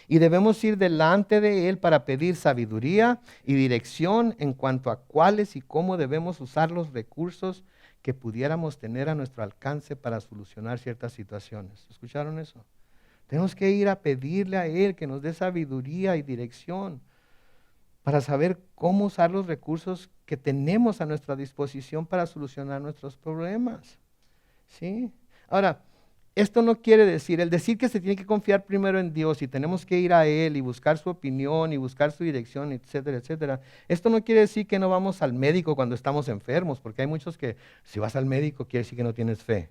Y debemos ir delante de Él para pedir sabiduría y dirección en cuanto a cuáles y cómo debemos usar los recursos que pudiéramos tener a nuestro alcance para solucionar ciertas situaciones. ¿Escucharon eso? Tenemos que ir a pedirle a Él que nos dé sabiduría y dirección para saber cómo usar los recursos que tenemos a nuestra disposición para solucionar nuestros problemas. ¿Sí? Ahora, esto no quiere decir, el decir que se tiene que confiar primero en Dios y tenemos que ir a Él y buscar su opinión y buscar su dirección, etcétera, etcétera. Esto no quiere decir que no vamos al médico cuando estamos enfermos, porque hay muchos que si vas al médico quiere decir que no tienes fe.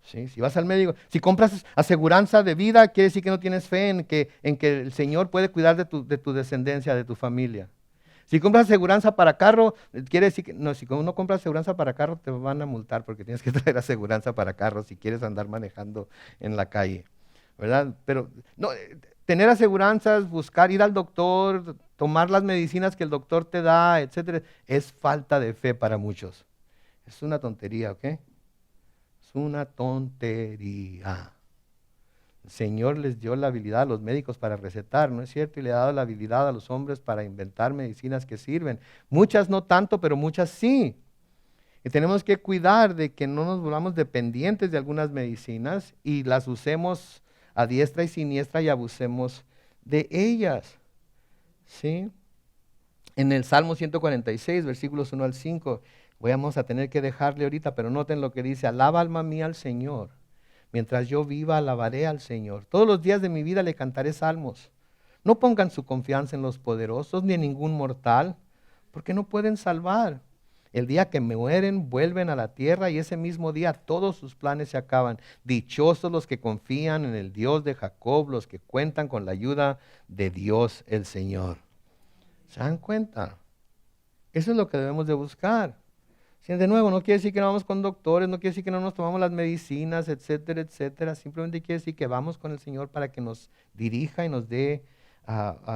¿Sí? Si vas al médico, si compras aseguranza de vida, quiere decir que no tienes fe en que el Señor puede cuidar de tu descendencia, de tu familia. Si compras aseguranza para carro, quiere decir que, no, si uno compra aseguranza para carro te van a multar porque tienes que traer aseguranza para carro si quieres andar manejando en la calle, ¿verdad? Pero no, tener aseguranzas, buscar ir al doctor, tomar las medicinas que el doctor te da, etcétera, es falta de fe para muchos. Es una tontería, ¿ok? Es una tontería. El Señor les dio la habilidad a los médicos para recetar, ¿no es cierto? Y le ha dado la habilidad a los hombres para inventar medicinas que sirven. Muchas no tanto, pero muchas sí. Y tenemos que cuidar de que no nos volvamos dependientes de algunas medicinas y las usemos a diestra y siniestra y abusemos de ellas. ¿Sí? En el Salmo 146, versículos 1 al 5, vamos a tener que dejarle ahorita, pero noten lo que dice: alaba alma mía al Señor. Mientras yo viva, alabaré al Señor. Todos los días de mi vida le cantaré salmos. No pongan su confianza en los poderosos ni en ningún mortal, porque no pueden salvar. El día que mueren, vuelven a la tierra y ese mismo día todos sus planes se acaban. Dichosos los que confían en el Dios de Jacob, los que cuentan con la ayuda de Dios el Señor. ¿Se dan cuenta? Eso es lo que debemos de buscar. Sí, de nuevo, no quiere decir que no vamos con doctores, no quiere decir que no nos tomamos las medicinas, etcétera, etcétera. Simplemente quiere decir que vamos con el Señor para que nos dirija y nos dé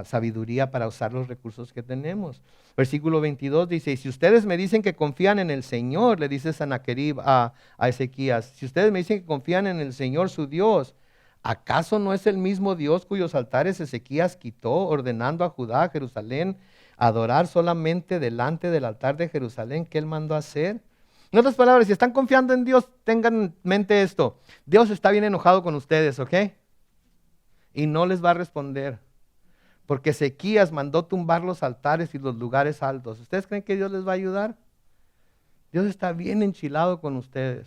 sabiduría para usar los recursos que tenemos. Versículo 22 dice, y si ustedes me dicen que confían en el Señor, le dice Sanaquerib a Ezequías, si ustedes me dicen que confían en el Señor su Dios, ¿acaso no es el mismo Dios cuyos altares Ezequías quitó, ordenando a Judá, a Jerusalén, adorar solamente delante del altar de Jerusalén que él mandó hacer? En otras palabras, si están confiando en Dios, tengan en mente esto: Dios está bien enojado con ustedes, ¿ok? Y no les va a responder, porque Ezequías mandó tumbar los altares y los lugares altos. ¿Ustedes creen que Dios les va a ayudar? Dios está bien enchilado con ustedes,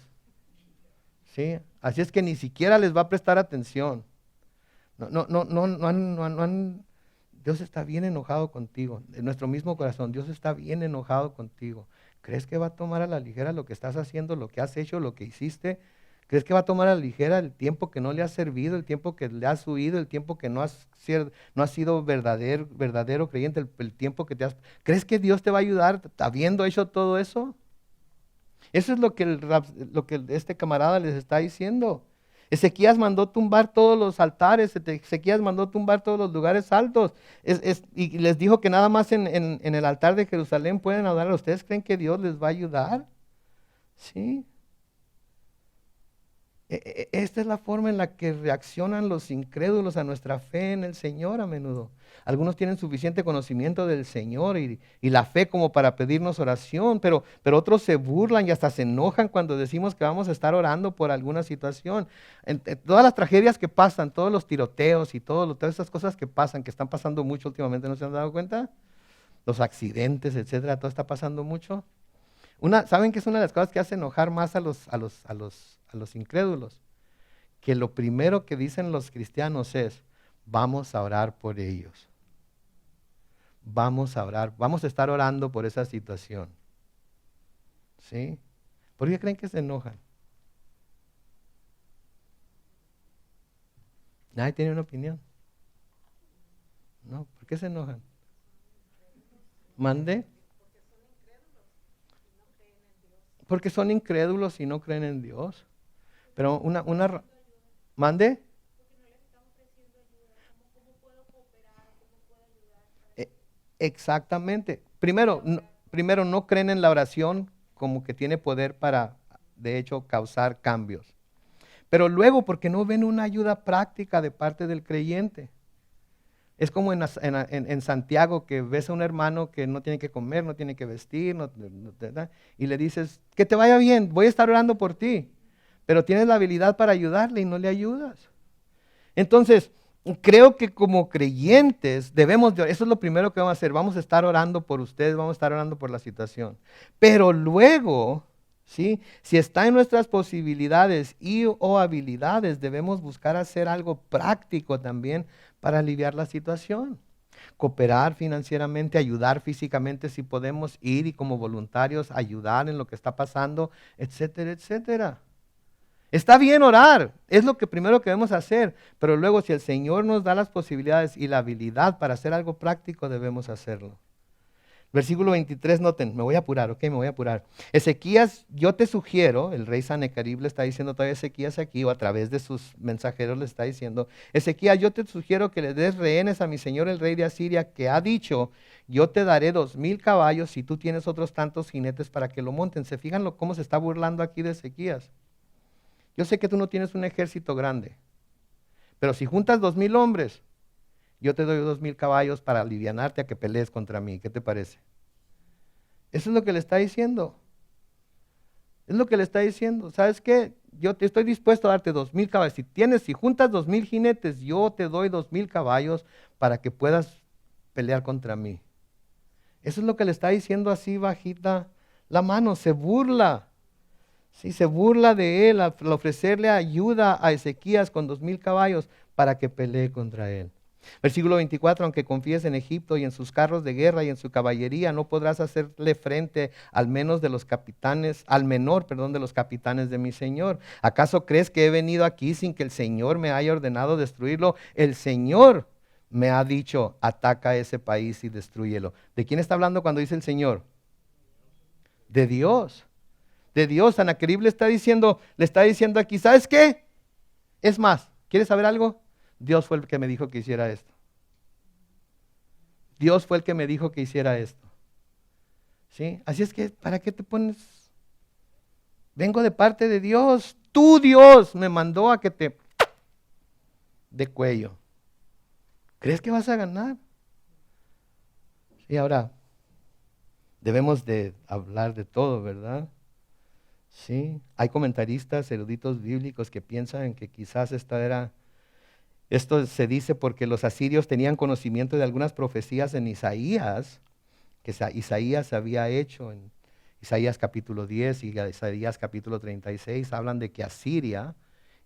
¿sí? Así es que ni siquiera les va a prestar atención. Dios está bien enojado contigo. En nuestro mismo corazón, Dios está bien enojado contigo. ¿Crees que va a tomar a la ligera lo que estás haciendo, lo que has hecho, lo que hiciste? ¿Crees que va a tomar a la ligera el tiempo que no le has servido, el tiempo que le has huido, el tiempo que no has sido verdadero creyente, el tiempo que te has... ¿Crees que Dios te va a ayudar habiendo hecho todo eso? Eso es lo que este camarada les está diciendo. Ezequías mandó tumbar todos los altares, Ezequías mandó tumbar todos los lugares altos, y les dijo que nada más en el altar de Jerusalén pueden adorar. ¿Ustedes creen que Dios les va a ayudar? Sí. Esta es la forma en la que reaccionan los incrédulos a nuestra fe en el Señor a menudo. Algunos tienen suficiente conocimiento del Señor y la fe como para pedirnos oración, pero otros se burlan y hasta se enojan cuando decimos que vamos a estar orando por alguna situación. Todas las tragedias que pasan, todos los tiroteos y todas esas cosas que pasan, que están pasando mucho últimamente, ¿no se han dado cuenta? Los accidentes, etcétera, todo está pasando mucho. ¿Saben qué es una de las cosas que hace enojar más a los incrédulos? Que lo primero que dicen los cristianos es: vamos a orar por ellos. Vamos a orar, vamos a estar orando por esa situación. ¿Sí? ¿Por qué creen que se enojan? ¿Nadie tiene una opinión? ¿No? ¿Por qué se enojan? ¿Mande? Porque son incrédulos y no creen en Dios. Pero ¿mande? Exactamente. Primero, no creen en la oración como que tiene poder para, de hecho, causar cambios. Pero luego, porque no ven una ayuda práctica de parte del creyente. Es como en Santiago, que ves a un hermano que no tiene que comer, no tiene que vestir, y le dices: que te vaya bien, voy a estar orando por ti. Pero tienes la habilidad para ayudarle y no le ayudas. Entonces, creo que como creyentes eso es lo primero que vamos a hacer. Vamos a estar orando por ustedes, vamos a estar orando por la situación. Pero luego, ¿sí?, si está en nuestras posibilidades o habilidades, debemos buscar hacer algo práctico también para aliviar la situación. Cooperar financieramente, ayudar físicamente si podemos, ir y como voluntarios ayudar en lo que está pasando, etcétera, etcétera. Está bien orar, es lo que primero que debemos hacer, pero luego si el Señor nos da las posibilidades y la habilidad para hacer algo práctico, debemos hacerlo. Versículo 23, noten, me voy a apurar, me voy a apurar. Ezequías, yo te sugiero, el rey Sanaquerib le está diciendo todavía a Ezequías aquí, o a través de sus mensajeros le está diciendo: Ezequías, yo te sugiero que le des rehenes a mi señor el rey de Asiria, que ha dicho: yo te daré 2,000 caballos si tú tienes otros tantos jinetes para que lo monten. ¿Se fijan cómo se está burlando aquí de Ezequías? Yo sé que tú no tienes un ejército grande, pero si juntas 2,000 hombres, yo te doy 2,000 caballos para alivianarte a que pelees contra mí. ¿Qué te parece? Eso es lo que le está diciendo. Es lo que le está diciendo. ¿Sabes qué? Yo te estoy dispuesto a darte 2,000 caballos. Si juntas 2,000 jinetes, yo te doy 2,000 caballos para que puedas pelear contra mí. Eso es lo que le está diciendo así bajita la mano. Se burla. Sí, se burla de él al ofrecerle ayuda a Ezequías con 2,000 caballos para que pelee contra él. Versículo 24, aunque confíes en Egipto y en sus carros de guerra y en su caballería, no podrás hacerle frente al menor, de los capitanes de mi Señor. ¿Acaso crees que he venido aquí sin que el Señor me haya ordenado destruirlo? El Señor me ha dicho, ataca ese país y destrúyelo. ¿De quién está hablando cuando dice el Señor? De Dios. De Dios. Sanaquerib le está diciendo aquí, ¿sabes qué? Es más, ¿quieres saber algo? Dios fue el que me dijo que hiciera esto. Dios fue el que me dijo que hiciera esto. ¿Sí? Así es que, ¿para qué te pones? Vengo de parte de Dios. Tu Dios me mandó a que te de cuello. ¿Crees que vas a ganar? Y ahora, debemos de hablar de todo, ¿verdad? Sí. Hay comentaristas, eruditos bíblicos que piensan que quizás esto se dice porque los asirios tenían conocimiento de algunas profecías en Isaías, que Isaías había hecho en Isaías capítulo 10 y Isaías capítulo 36, hablan de que Asiria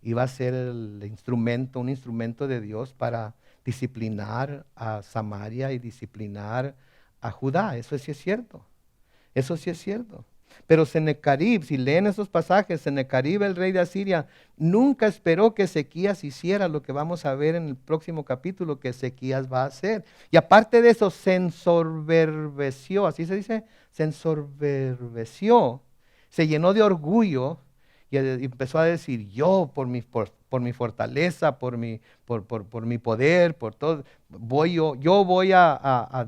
iba a ser un instrumento de Dios para disciplinar a Samaria y disciplinar a Judá. Eso sí es cierto, eso sí es cierto. Pero Sennacherib, si leen esos pasajes, Sennacherib, el rey de Asiria, nunca esperó que Ezequías hiciera lo que vamos a ver en el próximo capítulo que Ezequías va a hacer. Y aparte de eso, se ensoberbeció, así se dice, se ensoberbeció, se llenó de orgullo y empezó a decir, yo por mi fortaleza, por mi poder, por todo, yo voy a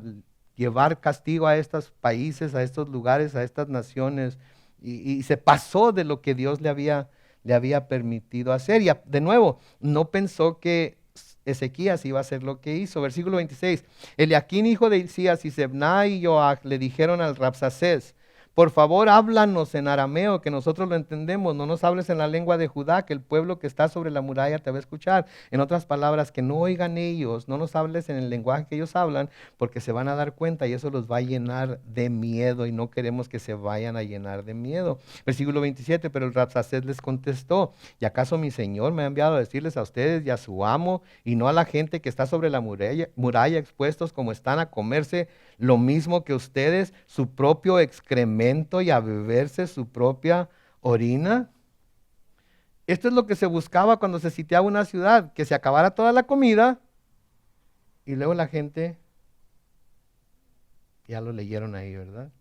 llevar castigo a estos países, a estos lugares, a estas naciones, y se pasó de lo que Dios le había permitido hacer. Y de nuevo, no pensó que Ezequías iba a hacer lo que hizo. Versículo 26, Eliaquín, hijo de Hilcías, y Sebna y Joach le dijeron al Rabsacés, por favor, háblanos en arameo, que nosotros lo entendemos. No nos hables en la lengua de Judá, que el pueblo que está sobre la muralla te va a escuchar. En otras palabras, que no oigan ellos. No nos hables en el lenguaje que ellos hablan, porque se van a dar cuenta y eso los va a llenar de miedo. Y no queremos que se vayan a llenar de miedo. Versículo 27, pero el Rabsacés les contestó, ¿y acaso mi señor me ha enviado a decirles a ustedes y a su amo, y no a la gente que está sobre la muralla expuestos como están a comerse lo mismo que ustedes, su propio excremento y a beberse su propia orina? Esto es lo que se buscaba cuando se sitiaba una ciudad, que se acabara toda la comida y luego la gente, ya lo leyeron ahí, ¿verdad?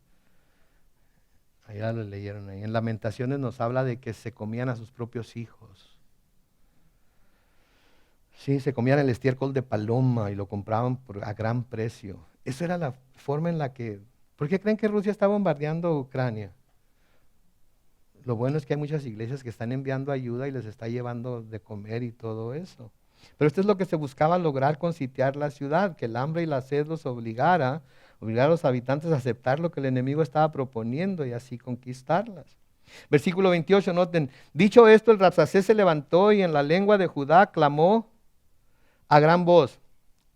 Ya lo leyeron ahí. En Lamentaciones nos habla de que se comían a sus propios hijos. Sí, se comían el estiércol de paloma y lo compraban a gran precio. Esa era la forma en la que... ¿Por qué creen que Rusia está bombardeando Ucrania? Lo bueno es que hay muchas iglesias que están enviando ayuda y les está llevando de comer y todo eso. Pero esto es lo que se buscaba lograr con sitiar la ciudad, que el hambre y la sed los obligar a los habitantes a aceptar lo que el enemigo estaba proponiendo y así conquistarlas. Versículo 28, noten, dicho esto, el Rabsacés se levantó y en la lengua de Judá clamó a gran voz,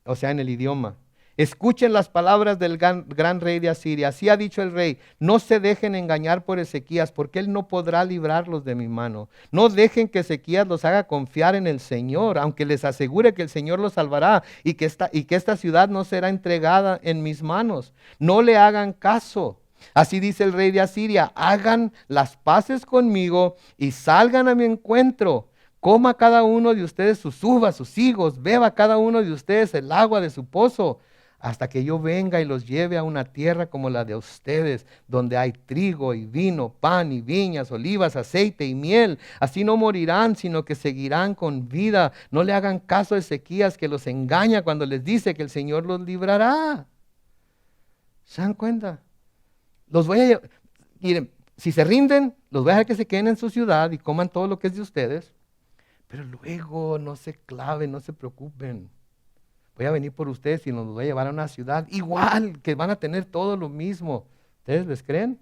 o sea, en el idioma. Escuchen las palabras del gran rey de Asiria. Así ha dicho el rey, no se dejen engañar por Ezequías, porque él no podrá librarlos de mi mano. No dejen que Ezequías los haga confiar en el Señor, aunque les asegure que el Señor los salvará y que esta ciudad no será entregada en mis manos. No le hagan caso. Así dice el rey de Asiria, hagan las paces conmigo y salgan a mi encuentro. Coma cada uno de ustedes sus uvas, sus higos, beba cada uno de ustedes el agua de su pozo, hasta que yo venga y los lleve a una tierra como la de ustedes, donde hay trigo y vino, pan y viñas, olivas, aceite y miel. Así no morirán, sino que seguirán con vida. No le hagan caso a Ezequías, que los engaña cuando les dice que el Señor los librará. ¿Se dan cuenta? Los voy a llevar. Miren, si se rinden, los voy a dejar que se queden en su ciudad y coman todo lo que es de ustedes. Pero luego no se claven, no se preocupen. Voy a venir por ustedes y nos voy a llevar a una ciudad igual, que van a tener todo lo mismo. ¿Ustedes les creen?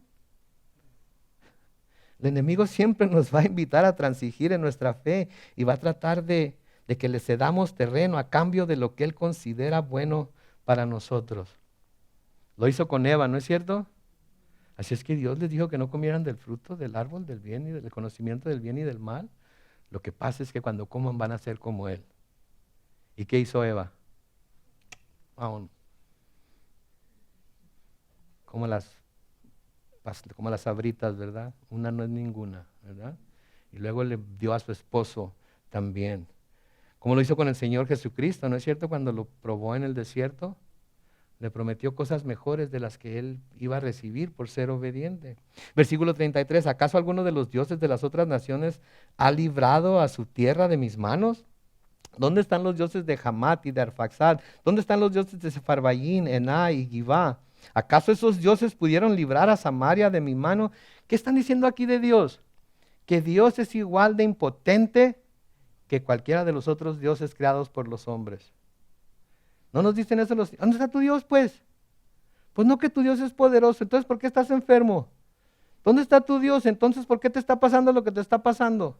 El enemigo siempre nos va a invitar a transigir en nuestra fe y va a tratar de que le cedamos terreno a cambio de lo que él considera bueno para nosotros. Lo hizo con Eva, ¿no es cierto? Así es que Dios les dijo que no comieran del fruto del árbol del bien y del conocimiento del bien y del mal. Lo que pasa es que cuando coman van a ser como él. ¿Y qué hizo Eva? Aún. Como las sabritas, ¿verdad? Una no es ninguna, ¿verdad? Y luego le dio a su esposo también. Como lo hizo con el Señor Jesucristo, ¿no es cierto? Cuando lo probó en el desierto, le prometió cosas mejores de las que él iba a recibir por ser obediente. Versículo 33, ¿acaso alguno de los dioses de las otras naciones ha librado a su tierra de mis manos? ¿Dónde están los dioses de Hamat y de Arfaxad? ¿Dónde están los dioses de Sefarbayín, Ená y Givá? ¿Acaso esos dioses pudieron librar a Samaria de mi mano? ¿Qué están diciendo aquí de Dios? Que Dios es igual de impotente que cualquiera de los otros dioses creados por los hombres. ¿No nos dicen eso los? ¿Dónde está tu Dios, pues? Pues no, que tu Dios es poderoso. Entonces, ¿por qué estás enfermo? ¿Dónde está tu Dios? Entonces, ¿por qué te está pasando lo que te está pasando?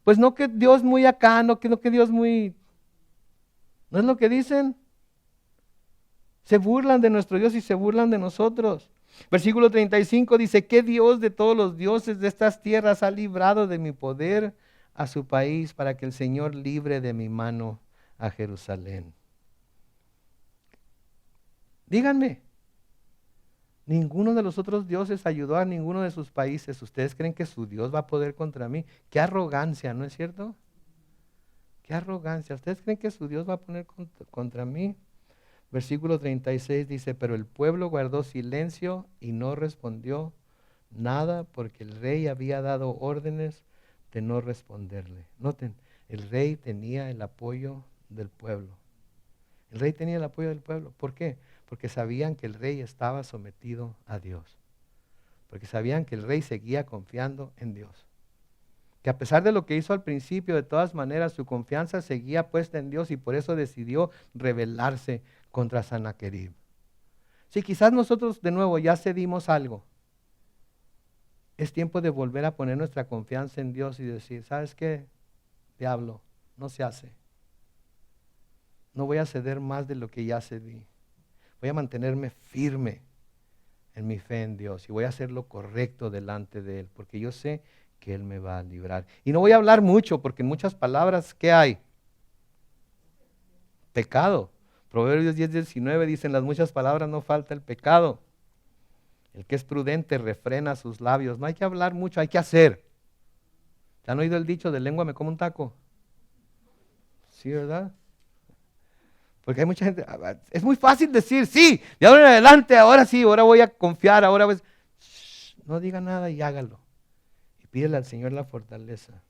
Pues no que Dios muy acá, no que Dios muy... ¿No es lo que dicen? Se burlan de nuestro Dios y se burlan de nosotros. Versículo 35 dice, ¿qué Dios de todos los dioses de estas tierras ha librado de mi poder a su país para que el Señor libre de mi mano a Jerusalén? Díganme, ninguno de los otros dioses ayudó a ninguno de sus países. ¿Ustedes creen que su Dios va a poder contra mí? Qué arrogancia, ¿no es cierto? Qué arrogancia. ¿Ustedes creen que su Dios va a poner contra mí? Versículo 36 dice, pero el pueblo guardó silencio y no respondió nada porque el rey había dado órdenes de no responderle. Noten, el rey tenía el apoyo del pueblo. El rey tenía el apoyo del pueblo. ¿Por qué? Porque sabían que el rey estaba sometido a Dios. Porque sabían que el rey seguía confiando en Dios. Que a pesar de lo que hizo al principio, de todas maneras su confianza seguía puesta en Dios y por eso decidió rebelarse contra Sanaquerib. Si quizás nosotros de nuevo ya cedimos algo, es tiempo de volver a poner nuestra confianza en Dios y decir, ¿sabes qué? Diablo, no se hace. No voy a ceder más de lo que ya cedí. Voy a mantenerme firme en mi fe en Dios y voy a hacer lo correcto delante de Él, porque yo sé que Él me va a librar. Y no voy a hablar mucho, porque en muchas palabras, ¿qué hay? Pecado. Proverbios 10:19 dicen, las muchas palabras no falta el pecado. El que es prudente refrena sus labios. No hay que hablar mucho, hay que hacer. ¿Se han oído el dicho de lengua me como un taco? Sí, ¿verdad? Porque hay mucha gente, es muy fácil decir, sí, de ahora en adelante, ahora sí, ahora voy a confiar, ahora voy... No diga nada y hágalo. Y pídele al Señor la fortaleza.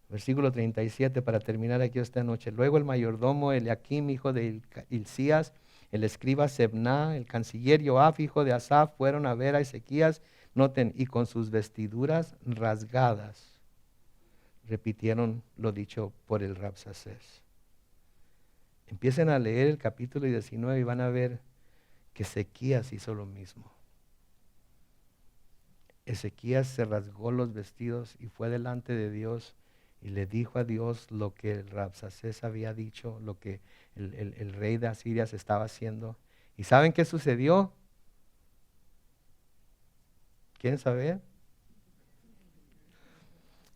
Versículo 37 para terminar aquí esta noche. Luego el mayordomo Eliakim, hijo de Hilcías, el escriba Sebna, el canciller Joab, hijo de Asaf, fueron a ver a Ezequías, noten, y con sus vestiduras rasgadas, repitieron lo dicho por el Rabsacés. Empiecen a leer el capítulo 19 y van a ver que Ezequías hizo lo mismo. Ezequías se rasgó los vestidos y fue delante de Dios y le dijo a Dios lo que el Rabsacés había dicho, lo que el rey de Asiria se estaba haciendo. ¿Y saben qué sucedió? ¿Quieren saber?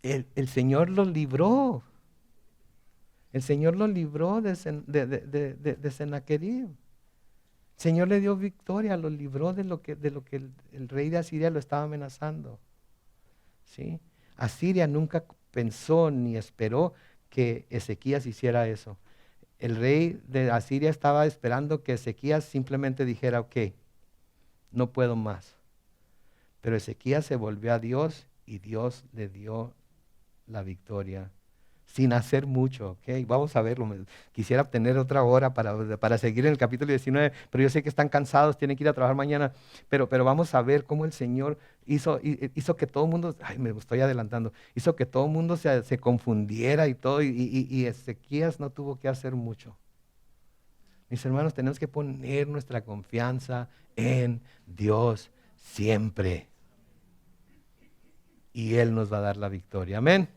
El Señor los libró. El Señor los libró de Sennacherib. El Señor le dio victoria, los libró de lo que el rey de Asiria lo estaba amenazando. ¿Sí? Asiria nunca pensó ni esperó que Ezequías hiciera eso. El rey de Asiria estaba esperando que Ezequías simplemente dijera, ok, no puedo más. Pero Ezequías se volvió a Dios y Dios le dio la victoria sin hacer mucho, ¿ok? Vamos a verlo. Quisiera tener otra hora para seguir en el capítulo 19, pero yo sé que están cansados, tienen que ir a trabajar mañana, pero vamos a ver cómo el Señor hizo que todo el mundo, me estoy adelantando, hizo que todo el mundo se confundiera y todo, y Ezequías no tuvo que hacer mucho. Mis hermanos, tenemos que poner nuestra confianza en Dios siempre. Y Él nos va a dar la victoria. Amén.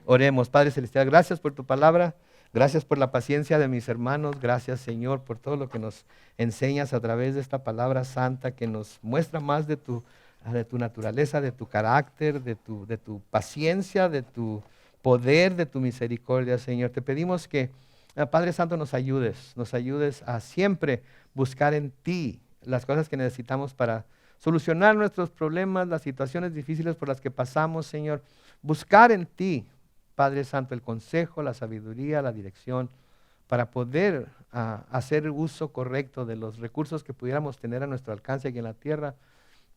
Oremos. Padre Celestial, gracias por tu palabra, gracias por la paciencia de mis hermanos, gracias Señor por todo lo que nos enseñas a través de esta palabra santa que nos muestra más de tu naturaleza, de tu carácter, de tu paciencia, de tu poder, de tu misericordia, Señor. Te pedimos que Padre Santo, nos ayudes a siempre buscar en ti las cosas que necesitamos para solucionar nuestros problemas, las situaciones difíciles por las que pasamos, Señor. Buscar en ti, Padre Santo, el consejo, la sabiduría, la dirección, para poder hacer uso correcto de los recursos que pudiéramos tener a nuestro alcance aquí en la tierra,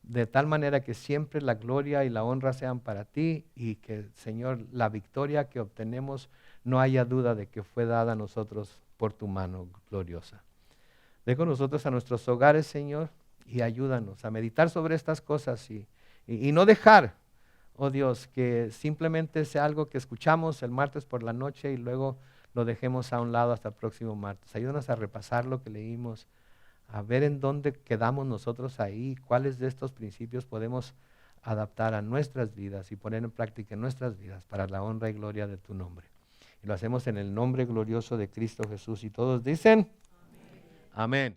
de tal manera que siempre la gloria y la honra sean para ti y que, Señor, la victoria que obtenemos no haya duda de que fue dada a nosotros por tu mano gloriosa. Ve con nosotros a nuestros hogares, Señor, y ayúdanos a meditar sobre estas cosas y no dejar, oh Dios, que simplemente sea algo que escuchamos el martes por la noche y luego lo dejemos a un lado hasta el próximo martes. Ayúdanos a repasar lo que leímos, a ver en dónde quedamos nosotros ahí, cuáles de estos principios podemos adaptar a nuestras vidas y poner en práctica en nuestras vidas para la honra y gloria de tu nombre. Y lo hacemos en el nombre glorioso de Cristo Jesús. Y todos dicen, amén. Amén.